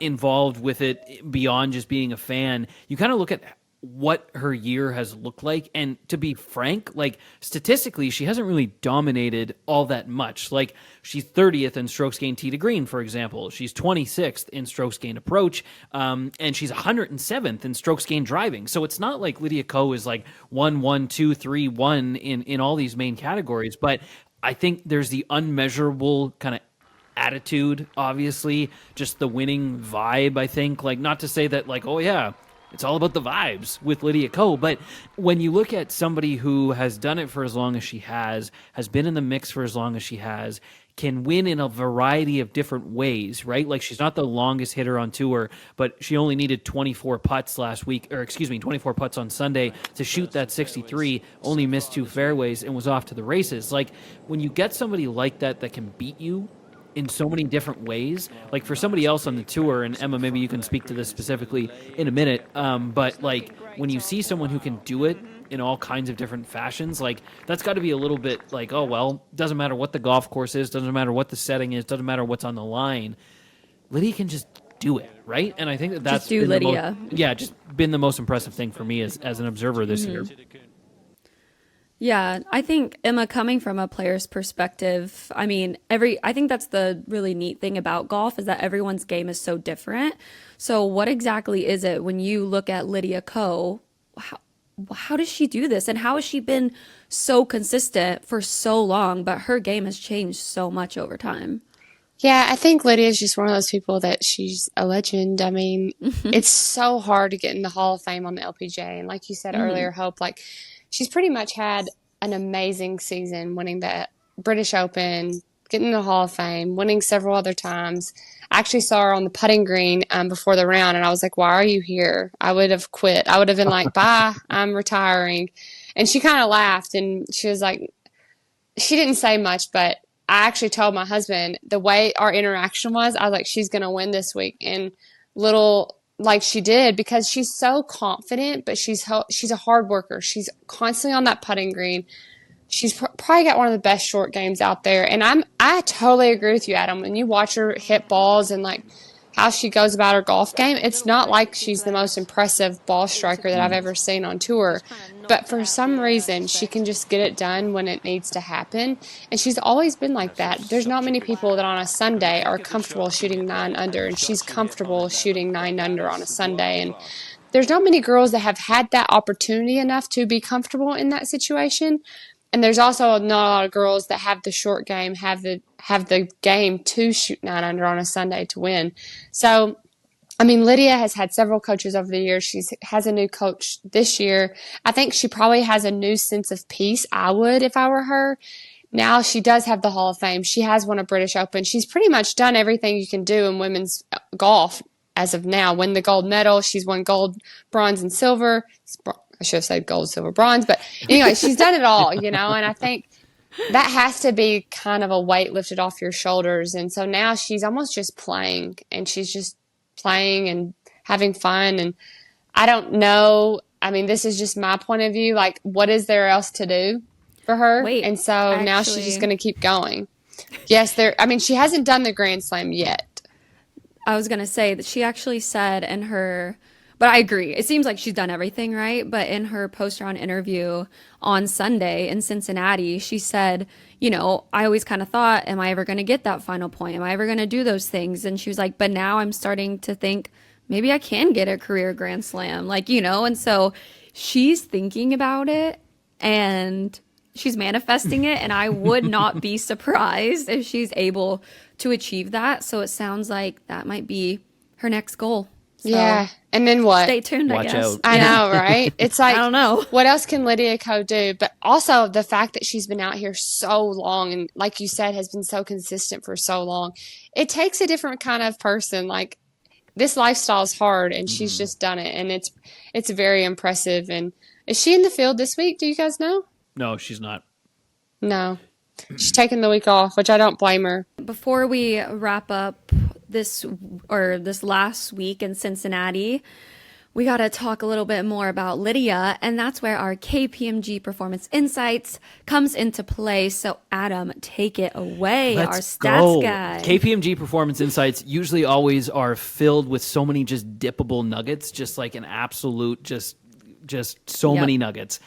Speaker 3: involved with it beyond just being a fan, you kind of look at what her year has looked like. And to be frank, like statistically, she hasn't really dominated all that much. Like she's 30th in strokes gained tee to green, for example. She's 26th in strokes gained approach, and she's 107th in strokes gained driving. So it's not like Lydia Ko is like 1, 1, 2, 3, 1 in all these main categories. But I think there's the unmeasurable kind of attitude, obviously, just the winning vibe. I think, like, not to say that like, oh yeah, it's all about the vibes with Lydia Ko, but when you look at somebody who has done it for as long as she has been in the mix for as long as she has, can win in a variety of different ways, right? Like she's not the longest hitter on tour, but she only needed 24 putts 24 putts on Sunday to shoot that 63, only missed 2 fairways and was off to the races. Like when you get somebody like that that can beat you in so many different ways, like for somebody else on the tour, and Emma, maybe you can speak to this specifically in a minute, but like when you see someone who can do it in all kinds of different fashions, like that's got to be a little bit like, oh, well, doesn't matter what the golf course is, doesn't matter what the setting is, doesn't matter what's on the line. Lydia can just do it, right? And I think that that's
Speaker 1: just do Lydia.
Speaker 3: Just been the most impressive thing for me as an observer this year.
Speaker 1: Yeah, I think, Emma, coming from a player's perspective, I mean, I think that's the really neat thing about golf is that everyone's game is so different. So what exactly is it when you look at Lydia Ko? How does she do this? And how has she been so consistent for so long, but her game has changed so much over time?
Speaker 2: Yeah, I think Lydia is just one of those people that she's a legend. I mean, it's so hard to get in the Hall of Fame on the LPGA. And like you said earlier, Hope, like, she's pretty much had an amazing season, winning the British Open, getting in the Hall of Fame, winning several other times. I actually saw her on the putting green before the round, and I was like, why are you here? I would have quit. I would have been like, bye, I'm retiring. And she kind of laughed, and she was like, she didn't say much, but I actually told my husband the way our interaction was, I was like, she's going to win this week. And little like she did, because she's so confident, but she's a hard worker. She's constantly on that putting green. She's probably got one of the best short games out there. And I totally agree with you, Adam. When you watch her hit balls and like how she goes about her golf game, it's not like she's the most impressive ball striker that I've ever seen on tour. But for some reason, she can just get it done when it needs to happen. And she's always been like that. There's not many people that on a Sunday are comfortable shooting 9 under, and she's comfortable shooting 9 under on a Sunday. And there's not many girls that have had that opportunity enough to be comfortable in that situation. And there's also not a lot of girls that have the short game, have the game to shoot 9 under on a Sunday to win. So, I mean, Lydia has had several coaches over the years. She has a new coach this year. I think she probably has a new sense of peace. I would if I were her. Now she does have the Hall of Fame. She has won a British Open. She's pretty much done everything you can do in women's golf as of now. Win the gold medal. She's won gold, bronze, and silver. I should have said gold, silver, bronze. But anyway, she's done it all, and I think that has to be kind of a weight lifted off your shoulders. And so now she's almost just playing, and she's just playing and having fun. And I don't know. I mean, this is just my point of view. Like, what is there else to do for her? And so now she's just going to keep going. Yes, she hasn't done the Grand Slam yet.
Speaker 1: I was going to say that she actually said in her, but I agree. It seems like she's done everything right. But in her post-round interview on Sunday in Cincinnati, she said, I always kind of thought, am I ever going to get that final point? Am I ever going to do those things? And she was like, but now I'm starting to think maybe I can get a career Grand Slam, and so she's thinking about it and she's manifesting it. And I would not be surprised if she's able to achieve that. So it sounds like that might be her next goal. So
Speaker 2: yeah. And then what?
Speaker 1: Stay tuned,
Speaker 3: Watch
Speaker 1: I guess.
Speaker 3: out.
Speaker 2: I know, right? It's like,
Speaker 1: I don't know.
Speaker 2: What else can Lydia Ko do? But also the fact that she's been out here so long and, like you said, has been so consistent for so long. It takes a different kind of person. Like, this lifestyle is hard, and she's just done it. And it's very impressive. And is she in the field this week? Do you guys know?
Speaker 3: No, she's not.
Speaker 2: No. She's taking the week off, which I don't blame her.
Speaker 1: Before we wrap up this last week in Cincinnati, we got to talk a little bit more about Lydia, and that's where our KPMG Performance Insights comes into play. So Adam, take it away.
Speaker 3: Let's
Speaker 1: our stats
Speaker 3: go.
Speaker 1: guy.
Speaker 3: KPMG Performance Insights usually always are filled with so many just dippable nuggets, just like an absolute just just so many nuggets.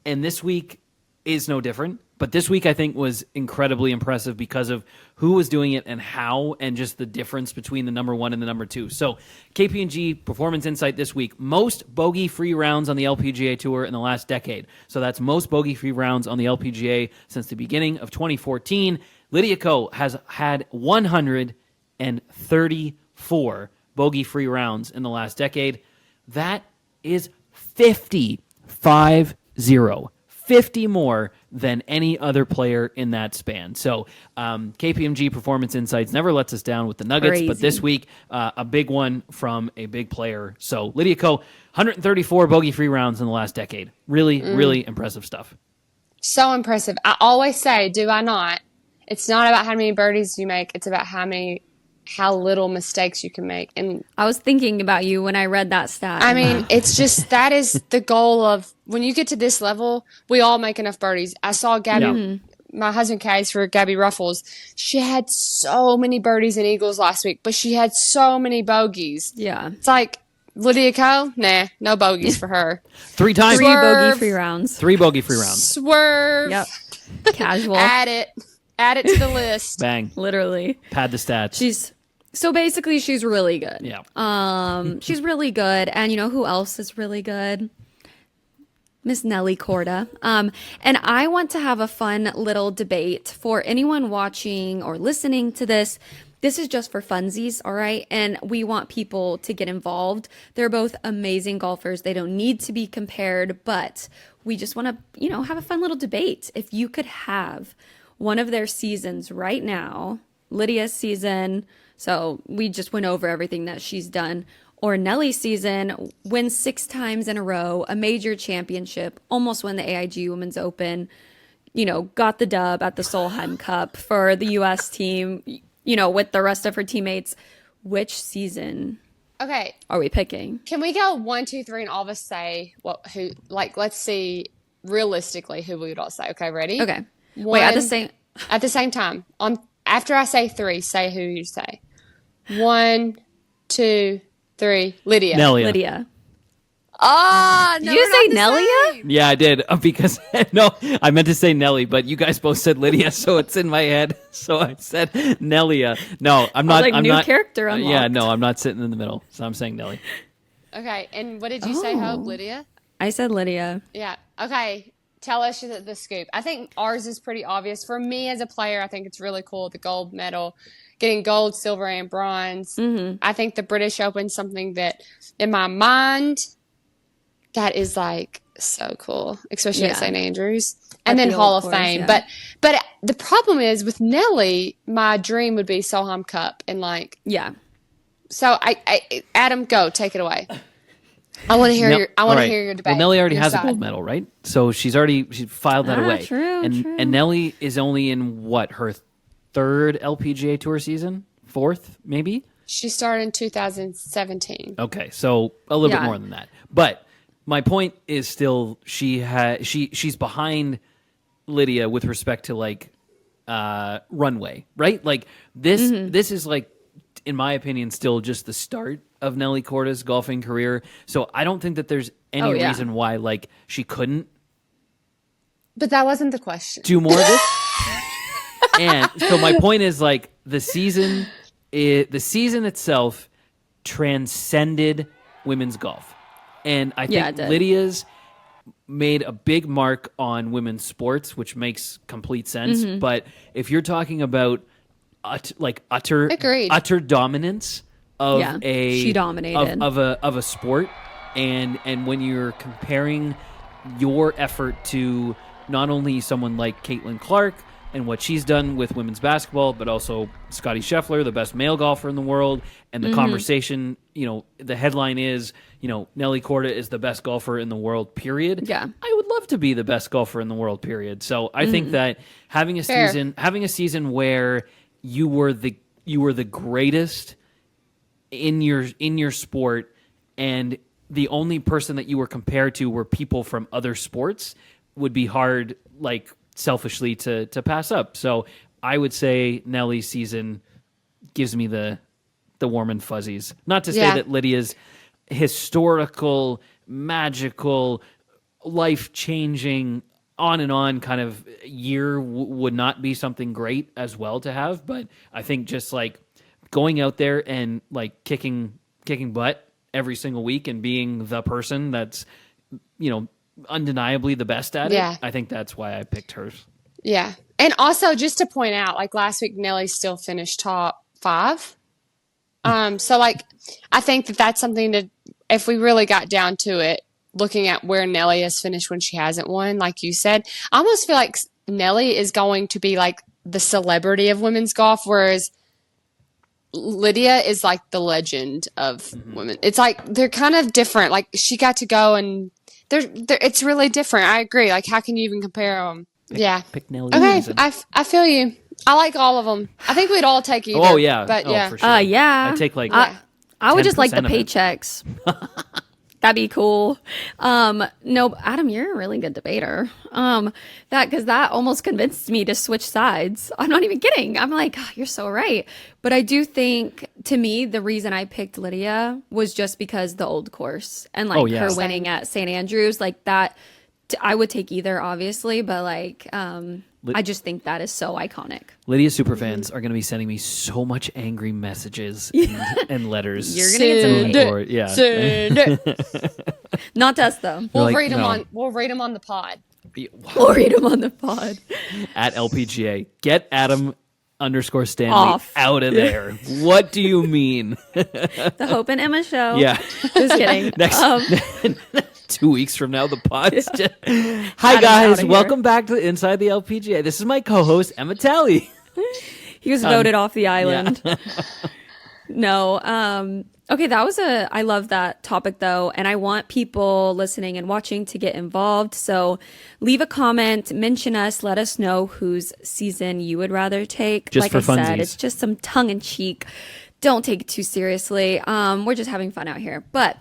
Speaker 3: And this week is no different. But this week, I think, was incredibly impressive because of who was doing it and how, and just the difference between the number one and the number two. So KPMG Performance Insight this week, most bogey-free rounds on the LPGA Tour in the last decade. So that's most bogey-free rounds on the LPGA since the beginning of 2014. Lydia Ko has had 134 bogey-free rounds in the last decade. That is 50 more than any other player in that span. So KPMG Performance Insights never lets us down with the nuggets,
Speaker 1: Crazy.
Speaker 3: but this week, a big one from a big player. So Lydia Ko, 134 bogey-free rounds in the last decade. Really, really impressive stuff.
Speaker 2: So impressive. I always say, do I not? It's not about how many birdies you make. It's about how little mistakes you can make. And
Speaker 1: I was thinking about you when I read that stat.
Speaker 2: I mean, it's just, that is the goal of, when you get to this level, we all make enough birdies. I saw Gabby, my husband caddies for Gabby Ruffles. She had so many birdies and eagles last week, but she had so many bogeys.
Speaker 1: Yeah.
Speaker 2: It's like, Lydia Ko? Nah, no bogeys for her.
Speaker 3: 3 times.
Speaker 1: Three
Speaker 2: Swerve.
Speaker 1: bogey-free rounds.
Speaker 3: 3 bogey-free rounds.
Speaker 2: Swerve.
Speaker 1: Yep. Casual.
Speaker 2: Add it to the list.
Speaker 3: Bang.
Speaker 1: Literally.
Speaker 3: Pad the stats.
Speaker 1: So basically, she's really good.
Speaker 3: Yeah.
Speaker 1: She's really good. And you know who else is really good? Miss Nelly Korda. And I want to have a fun little debate for anyone watching or listening to this. This is just for funsies, all right? And we want people to get involved. They're both amazing golfers. They don't need to be compared, but we just want to, have a fun little debate. If you could have one of their seasons right now, Lydia's season, so we just went over everything that she's done, or Nelly's season, wins 6 times in a row, a major championship, almost won the AIG Women's Open, got the dub at the Solheim Cup for the U.S. team, with the rest of her teammates. Which season
Speaker 2: Okay.
Speaker 1: are we picking?
Speaker 2: Can we go 1, 2, 3, and all of us say let's see realistically who we would all say. Okay, ready?
Speaker 1: Okay. Wait, at the
Speaker 2: same time. After I say 3, say who you say. 1, 2, 3. Lydia.
Speaker 1: Lydia.
Speaker 2: Ah, no,
Speaker 1: Did you say Nelia?
Speaker 3: Yeah, I did. Because, no, I meant to say Nelly, but you guys both said Lydia, so it's in my head. So I said Nelia. No, I'm not. I'm
Speaker 1: new
Speaker 3: not,
Speaker 1: character unlocked.
Speaker 3: Yeah, no, I'm not sitting in the middle. So I'm saying Nelly.
Speaker 2: Okay, and what did you say, Hope? Lydia?
Speaker 1: I said Lydia.
Speaker 2: Yeah. Okay. Tell us the scoop. I think ours is pretty obvious. For me as a player, I think it's really cool, the gold medal, getting gold, silver, and bronze. Mm-hmm. I think the British Open's something that, in my mind, that is like so cool, especially at St. Andrews. And then Hall of Fame. Yeah. But the problem is with Nelly, my dream would be Solheim Cup. And so I Adam, go, take it away. I want to hear hear your debate.
Speaker 3: Well, Nelly already has a gold medal, right? So she filed that away.
Speaker 1: True.
Speaker 3: And Nelly is only in her 3rd LPGA Tour season? 4th, maybe?
Speaker 2: She started in 2017.
Speaker 3: Okay, so a little bit more than that. But my point is still she's behind Lydia with respect to runway, right? Like this is in my opinion still just the start of Nelly Korda's golfing career. So I don't think that there's any reason why she couldn't.
Speaker 2: But that wasn't the question.
Speaker 3: Do more of this. And so my point is the season itself transcended women's golf. And I think Lydia's made a big mark on women's sports, which makes complete sense. Mm-hmm. But if you're talking about utter dominance of
Speaker 1: she dominated
Speaker 3: of a sport, and when you're comparing your effort to not only someone like Caitlin Clark and what she's done with women's basketball, but also Scottie Scheffler, the best male golfer in the world, and the conversation, the headline is, Nelly Korda is the best golfer in the world, period.
Speaker 1: Yeah.
Speaker 3: I would love to be the best golfer in the world, period. So I think that having a season where you were the greatest in your sport, and the only person that you were compared to were people from other sports, would be hard, selfishly to pass up. So I would say Nelly's season gives me the warm and fuzzies. Not to say that Lydia's historical magical, life-changing, on and on kind of year would not be something great as well to have. But I think just like going out there and like kicking butt every single week and being the person that's, undeniably the best at it. I think that's why I picked hers.
Speaker 2: Yeah. And also just to point out, like last week, Nelly still finished top 5. So like, I think that's something to, if we really got down to it, looking at where Nelly has finished when she hasn't won, like you said, I almost feel like Nelly is going to be like the celebrity of women's golf, whereas Lydia is like the legend of women. It's like, they're kind of different. Like she got to go and it's really different. I agree. Like, how can you even compare them?
Speaker 3: Pick Nelly.
Speaker 2: Okay, I feel you. I like all of them. I think we'd all take either.
Speaker 3: Oh yeah,
Speaker 2: but
Speaker 3: for sure.
Speaker 1: Yeah.
Speaker 3: I take like.
Speaker 1: I would just like the
Speaker 3: 10% of it.
Speaker 1: paychecks. That'd be cool. No, Adam, you're a really good debater. Because that almost convinced me to switch sides. I'm not even kidding. I'm like, oh, you're so right. But I do think, to me, the reason I picked Lydia was just because the old course and like her winning at St. Andrews, like that. I would take either, obviously, but like, I just think that is so iconic.
Speaker 3: Lydia superfans are going to be sending me so much angry messages and letters.
Speaker 1: You're going to get some hate. Not to us, though.
Speaker 2: We'll read them on. We'll read them on the pod.
Speaker 1: We'll read them on the pod.
Speaker 3: At LPGA, get Adam _Stanley off. Out of there. What do you mean?
Speaker 1: The Hope and Emma show.
Speaker 3: Yeah.
Speaker 1: Just kidding.
Speaker 3: Next 2 weeks from now, the pod's just... Hi, guys. Welcome back to Inside the LPGA. This is my co-host, Emma Talley.
Speaker 1: He was voted off the island. Yeah. No. Okay, I love that topic, though, and I want people listening and watching to get involved. So leave a comment, mention us, let us know whose season you would rather take.
Speaker 3: Just
Speaker 1: like
Speaker 3: for
Speaker 1: I
Speaker 3: funsies.
Speaker 1: said, it's just some tongue-in-cheek. Don't take it too seriously. We're just having fun out here. But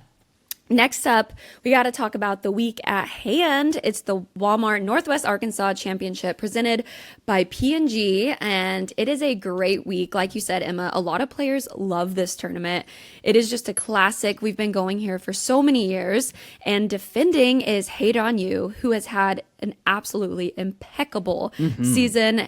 Speaker 1: next up, we got to talk about the week at hand. It's the Walmart Northwest Arkansas Championship presented by P&G, and it is a great week. Like you said, Emma, a lot of players love this tournament. It is just a classic. We've been going here for so many years, and defending is Hate on You, who has had an absolutely impeccable season.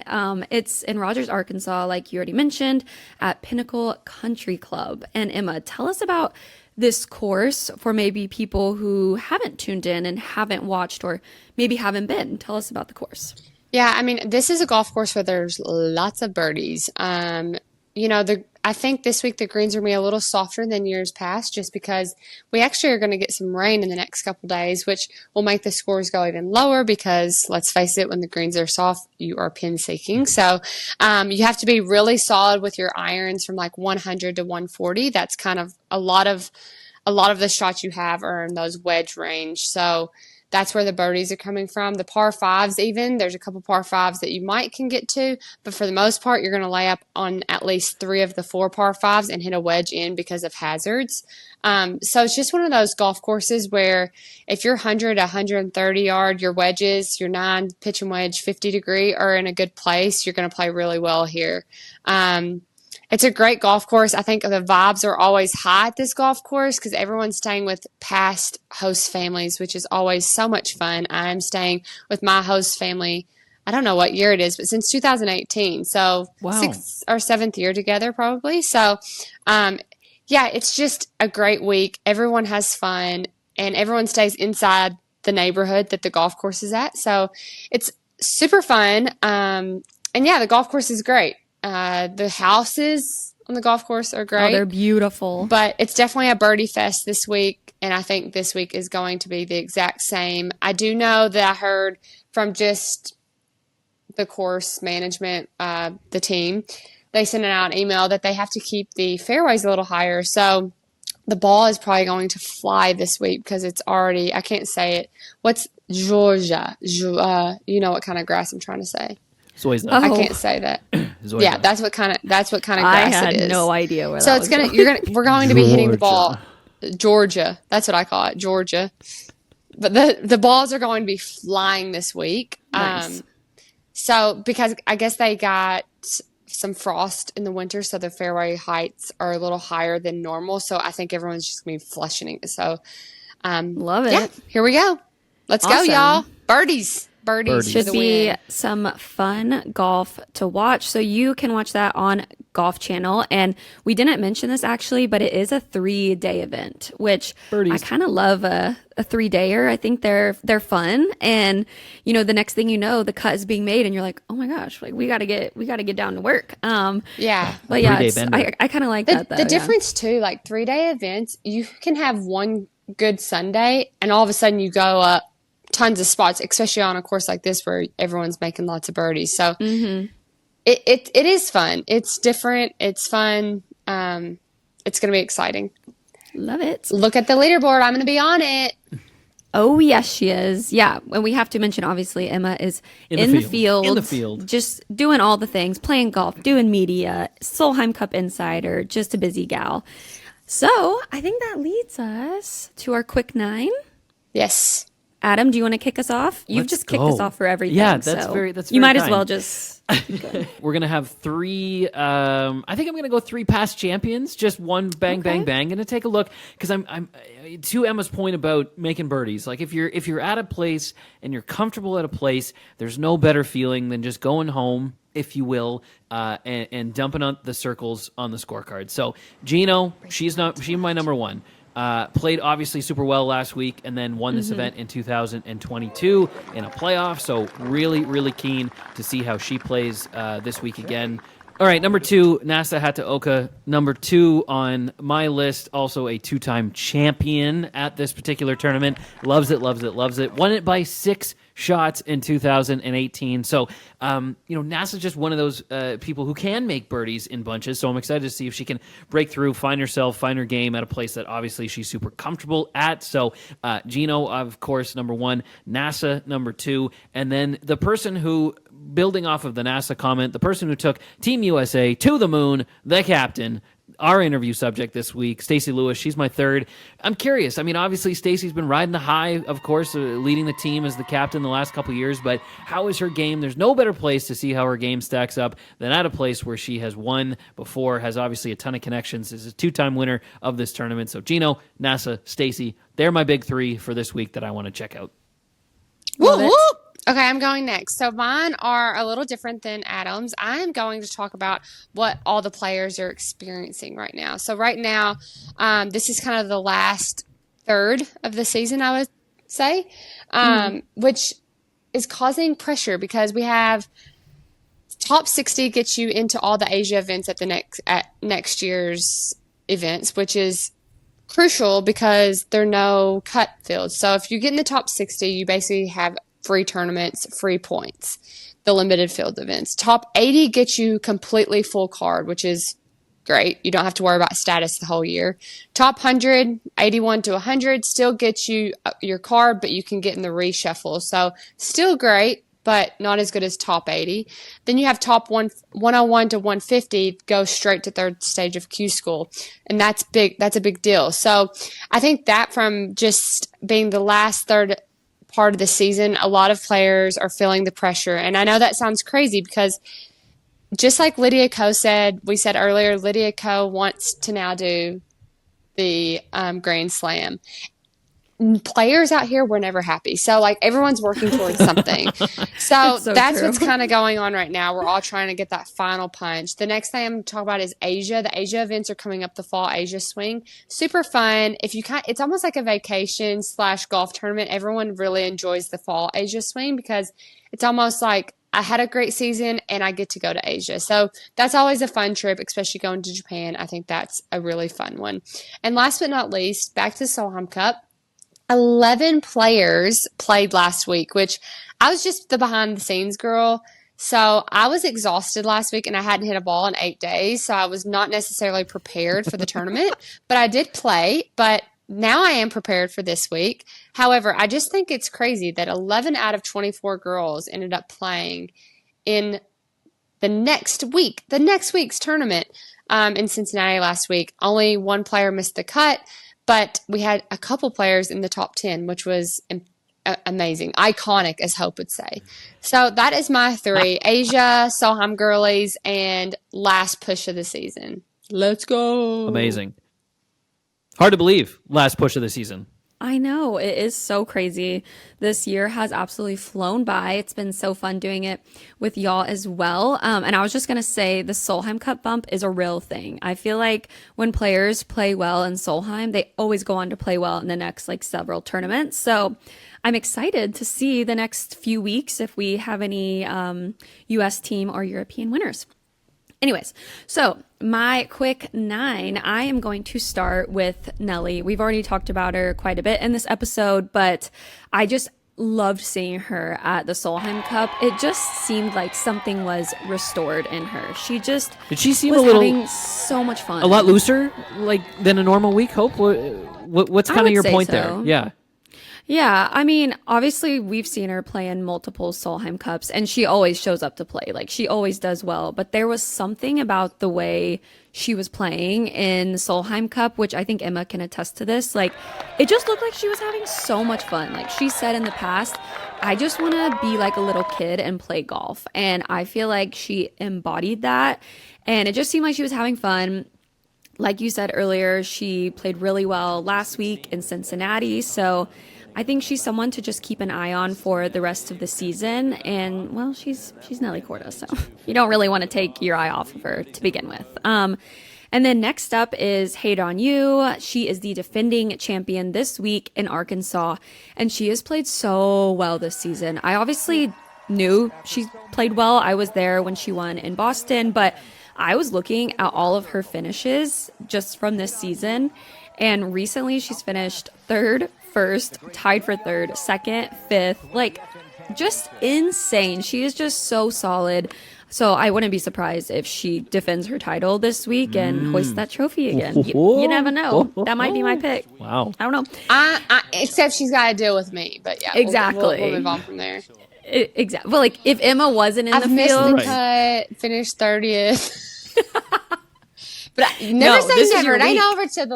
Speaker 1: It's in Rogers, Arkansas, like you already mentioned, at Pinnacle Country Club. And Emma, tell us about this course for maybe people who haven't tuned in and haven't watched or maybe haven't been. Tell us about the course.
Speaker 2: Yeah, I mean, this is a golf course where there's lots of birdies. I think this week the greens are going to be a little softer than years past just because we actually are going to get some rain in the next couple days, which will make the scores go even lower because, let's face it, when the greens are soft, you are pin seeking. So you have to be really solid with your irons from like 100 to 140. That's kind of a lot of the shots you have are in those wedge range. So that's where the birdies are coming from. The par fives even, there's a couple par fives that you can get to, but for the most part, you're going to lay up on at least 3 of the 4 par fives and hit a wedge in because of hazards. So it's just one of those golf courses where if you're 100, 130 yard, your wedges, your 9 pitch and wedge 50 degree are in a good place, you're going to play really well here. It's a great golf course. I think the vibes are always high at this golf course because everyone's staying with past host families, which is always so much fun. I'm staying with my host family. I don't know what year it is, but since 2018. So 6th or 7th year together probably. So, it's just a great week. Everyone has fun and everyone stays inside the neighborhood that the golf course is at. So it's super fun. The golf course is great. The houses on the golf course are great.
Speaker 1: Oh, they're beautiful.
Speaker 2: But it's definitely a birdie fest this week, and I think this week is going to be the exact same. I do know that I heard from just the course management, the team, they sent out an email that they have to keep the fairways a little higher. So the ball is probably going to fly this week because it's already, I can't say it. What's Georgia? You know what kind of grass I'm trying to say.
Speaker 3: Zoysia.
Speaker 2: I can't say that. Yeah, that's what kind of grass it is.
Speaker 1: I had no idea where
Speaker 2: so
Speaker 1: that was. So
Speaker 2: we're going to be hitting the ball. Georgia. That's what I call it, Georgia. But the balls are going to be flying this week.
Speaker 1: Nice.
Speaker 2: So because I guess they got some frost in the winter, so the fairway heights are a little higher than normal. So I think everyone's just going to be flushing it. So
Speaker 1: Love it.
Speaker 2: Yeah, here we go. Let's go,
Speaker 1: Awesome.
Speaker 2: y'all. Birdies for
Speaker 1: Should
Speaker 2: the
Speaker 1: be
Speaker 2: win.
Speaker 1: some fun golf to watch. So you can watch that on Golf Channel. And we didn't mention this actually, but it is a 3-day event, which
Speaker 3: Birdies.
Speaker 1: I kind of love a 3-dayer. I think they're fun. And you know, the next thing you know, the cut is being made and you're like, oh my gosh, like we gotta get down to work.
Speaker 2: Yeah.
Speaker 1: But yeah,
Speaker 3: 3-day bender.
Speaker 1: I kind of like that though.
Speaker 2: The
Speaker 1: yeah.
Speaker 2: difference too, like 3-day events, you can have one good Sunday and all of a sudden you go up tons of spots, especially on a course like this where everyone's making lots of birdies. So it is fun. It's different. It's fun. It's going to be exciting.
Speaker 1: Love it.
Speaker 2: Look at the leaderboard. I'm going to be on it.
Speaker 1: Oh, yes, she is. Yeah. And we have to mention, obviously, Emma is in the field.
Speaker 3: In the field.
Speaker 1: Just doing all the things, playing golf, doing media, Solheim Cup insider, just a busy gal. So I think that leads us to our quick 9.
Speaker 2: Yes.
Speaker 1: Adam, do you want to kick us off? You've
Speaker 3: Let's
Speaker 1: just kicked
Speaker 3: go.
Speaker 1: us off for everything.
Speaker 3: Yeah, that's
Speaker 1: so
Speaker 3: very
Speaker 1: you might as
Speaker 3: kind.
Speaker 1: well just.
Speaker 3: We're going to have 3, I think I'm going to go 3 past champions, just one bang, bang, bang. Going to take a look because I'm to Emma's point about making birdies. Like if you're at a place and you're comfortable at a place, there's no better feeling than just going home, if you will, and dumping on the circles on the scorecard. So Gino, she's my number 1. Played obviously super well last week and then won this event in 2022 in a playoff. So really, really keen to see how she plays this week again. All right, number 2, Nasa Hataoka. Number 2 on my list, also a 2-time champion at this particular tournament. Loves it, loves it, loves it. Won it by 6 shots in 2018. So, NASA's just one of those people who can make birdies in bunches. So I'm excited to see if she can break through, find herself, find her game at a place that obviously she's super comfortable at. So Gino, of course, number 1, NASA, number 2. And then the person who, building off of the NASA comment, the person who took Team USA to the moon, the captain, our interview subject this week, Stacy Lewis. She's my 3rd. I'm curious. I mean, obviously, Stacy's been riding the high, of course, leading the team as the captain the last couple years, but how is her game? There's no better place to see how her game stacks up than at a place where she has won before, has obviously a ton of connections, is a 2-time winner of this tournament. So Gino, NASA, Stacy, they're my big 3 for this week that I want to check out.
Speaker 2: Whoop, whoop. Okay, I'm going next. So mine are a little different than Adam's. I am going to talk about what all the players are experiencing right now. So right now, this is kind of the last third of the season, I would say, which is causing pressure because we have top 60 gets you into all the Asia events at next year's events, which is crucial because there are no cut fields. So if you get in the top 60, you basically have free tournaments, free points, the limited field events. Top 80 gets you completely full card, which is great. You don't have to worry about status the whole year. Top 100, 81 to 100, still gets you your card, but you can get in the reshuffle. So still great, but not as good as top 80. Then you have top 101 to 150 go straight to third stage of Q School. And that's big. That's a big deal. So I think that from just being the last third part of the season, a lot of players are feeling the pressure. And I know that sounds crazy because just like Lydia Ko said, we said earlier, Lydia Ko wants to now do the Grand Slam. Players out here were never happy. So like everyone's working towards something. So that's
Speaker 1: true.
Speaker 2: what's kind of going on right now. We're all trying to get that final punch. The next thing I'm going to talk about is Asia. The Asia events are coming up, the fall Asia swing. Super fun. It's almost like a vacation / golf tournament. Everyone really enjoys the fall Asia swing because it's almost like I had a great season and I get to go to Asia. So that's always a fun trip, especially going to Japan. I think that's a really fun one. And last but not least, back to Solheim Cup. 11 players played last week, which I was just the behind the scenes girl. So I was exhausted last week and I hadn't hit a ball in 8 days. So I was not necessarily prepared for the tournament, but I did play. But now I am prepared for this week. However, I just think it's crazy that 11 out of 24 girls ended up playing in the next week's tournament in Cincinnati last week. Only one player missed the cut. But we had a couple players in the top 10, which was amazing. Iconic, as Hope would say. So that is my 3. Asia, Solheim Girlies, and last push of the season. Let's go.
Speaker 3: Amazing. Hard to believe. Last push of the season.
Speaker 1: I know, it is so crazy. This year has absolutely flown by. It's been so fun doing it with y'all as well. And I was just gonna say the Solheim Cup bump is a real thing. I feel like when players play well in Solheim, they always go on to play well in the next like several tournaments. So I'm excited to see the next few weeks if we have any US team or European winners. Anyways, so my quick 9, I am going to start with Nelly. We've already talked about her quite a bit in this episode, but I just loved seeing her at the Solheim Cup. It just seemed like something was restored in her. She just
Speaker 3: Did she seem
Speaker 1: was
Speaker 3: a little
Speaker 1: having so much fun.
Speaker 3: a lot looser like than a normal week, Hope? What's
Speaker 1: I
Speaker 3: kind of
Speaker 1: would
Speaker 3: your
Speaker 1: say
Speaker 3: point
Speaker 1: so.
Speaker 3: there? Yeah.
Speaker 1: Yeah, I mean, obviously we've seen her play in multiple Solheim Cups and she always shows up to play. Like she always does well, but there was something about the way she was playing in Solheim Cup, which I think Emma can attest to this. Like it just looked like she was having so much fun. Like she said in the past, I just want to be like a little kid and play golf. And I feel like she embodied that. And it just seemed like she was having fun. Like you said earlier, she played really well last week in Cincinnati. So I think she's someone to just keep an eye on for the rest of the season. And, well, she's Nelly Korda, so you don't really want to take your eye off of her to begin with. And then next up is Hate on You. She is the defending champion this week in Arkansas, and she has played so well this season. I obviously knew she played well. I was there when she won in Boston, but I was looking at all of her finishes just from this season, and recently she's finished third, first, tied for third, second, fifth, like just insane. She is just so solid. So I wouldn't be surprised if she defends her title this week and hoists that trophy again. You never know. That might be my pick.
Speaker 3: Wow.
Speaker 1: I don't know.
Speaker 2: Except she's got to deal with me. But yeah,
Speaker 1: Exactly.
Speaker 2: We'll move on from there.
Speaker 1: Exactly. Well, like if Emma wasn't in
Speaker 2: I've
Speaker 1: the
Speaker 2: missed
Speaker 1: field,
Speaker 2: the cut, finished 30th. But never
Speaker 1: No,
Speaker 2: say
Speaker 1: this is
Speaker 2: never.
Speaker 1: your
Speaker 2: It ain't
Speaker 1: week.
Speaker 2: over till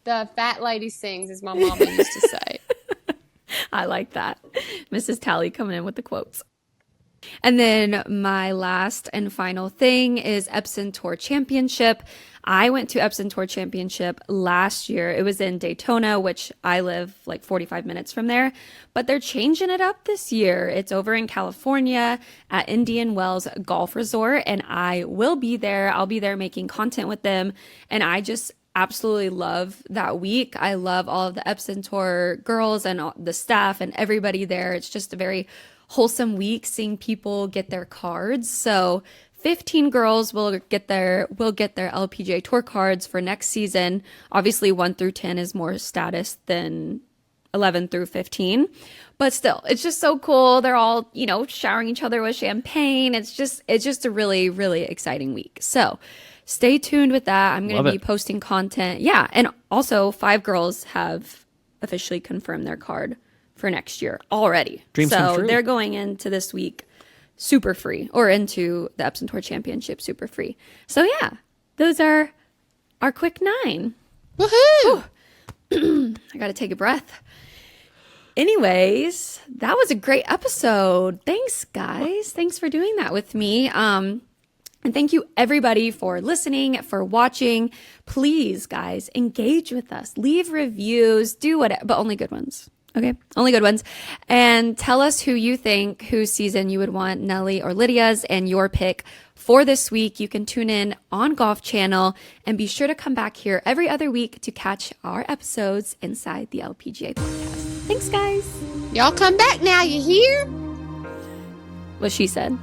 Speaker 2: the fat lady sings, as my mama used to say.
Speaker 1: I like that. Mrs. Tally coming in with the quotes. And then my last and final thing is Epson Tour Championship. I went to Epson Tour Championship last year. It was in Daytona, which I live like 45 minutes from there. But they're changing it up this year. It's over in California at Indian Wells Golf Resort, and I will be there. I'll be there making content with them. And I just absolutely love that week. I love all of the Epson Tour girls and all the staff and everybody there. It's just a very wholesome week seeing people get their cards. So 15 girls will get their LPGA Tour cards for next season. Obviously 1 through 10 is more status than 11 through 15. But still, it's just so cool. They're all, showering each other with champagne. It's just a really, really exciting week. So stay tuned with that. I'm going to be posting content. Yeah. And also 5 girls have officially confirmed their card for next year already.
Speaker 3: Dreams come
Speaker 1: so
Speaker 3: true.
Speaker 1: they're going into this week super free, or into the Epson Tour Championship super free. So yeah, those are our quick 9.
Speaker 2: Woohoo!
Speaker 1: I got to take a breath. Anyways, that was a great episode. Thanks, guys. Thanks for doing that with me. And thank you everybody for listening, for watching. Please, guys, engage with us. Leave reviews, do whatever, but only good ones. Okay, only good ones. And tell us whose season you would want Nelly or Lydia's, and your pick for this week. You can tune in on Golf Channel, and be sure to come back here every other week to catch our episodes inside the LPGA podcast. Thanks, guys.
Speaker 2: Y'all come back now, you hear?
Speaker 1: What she said.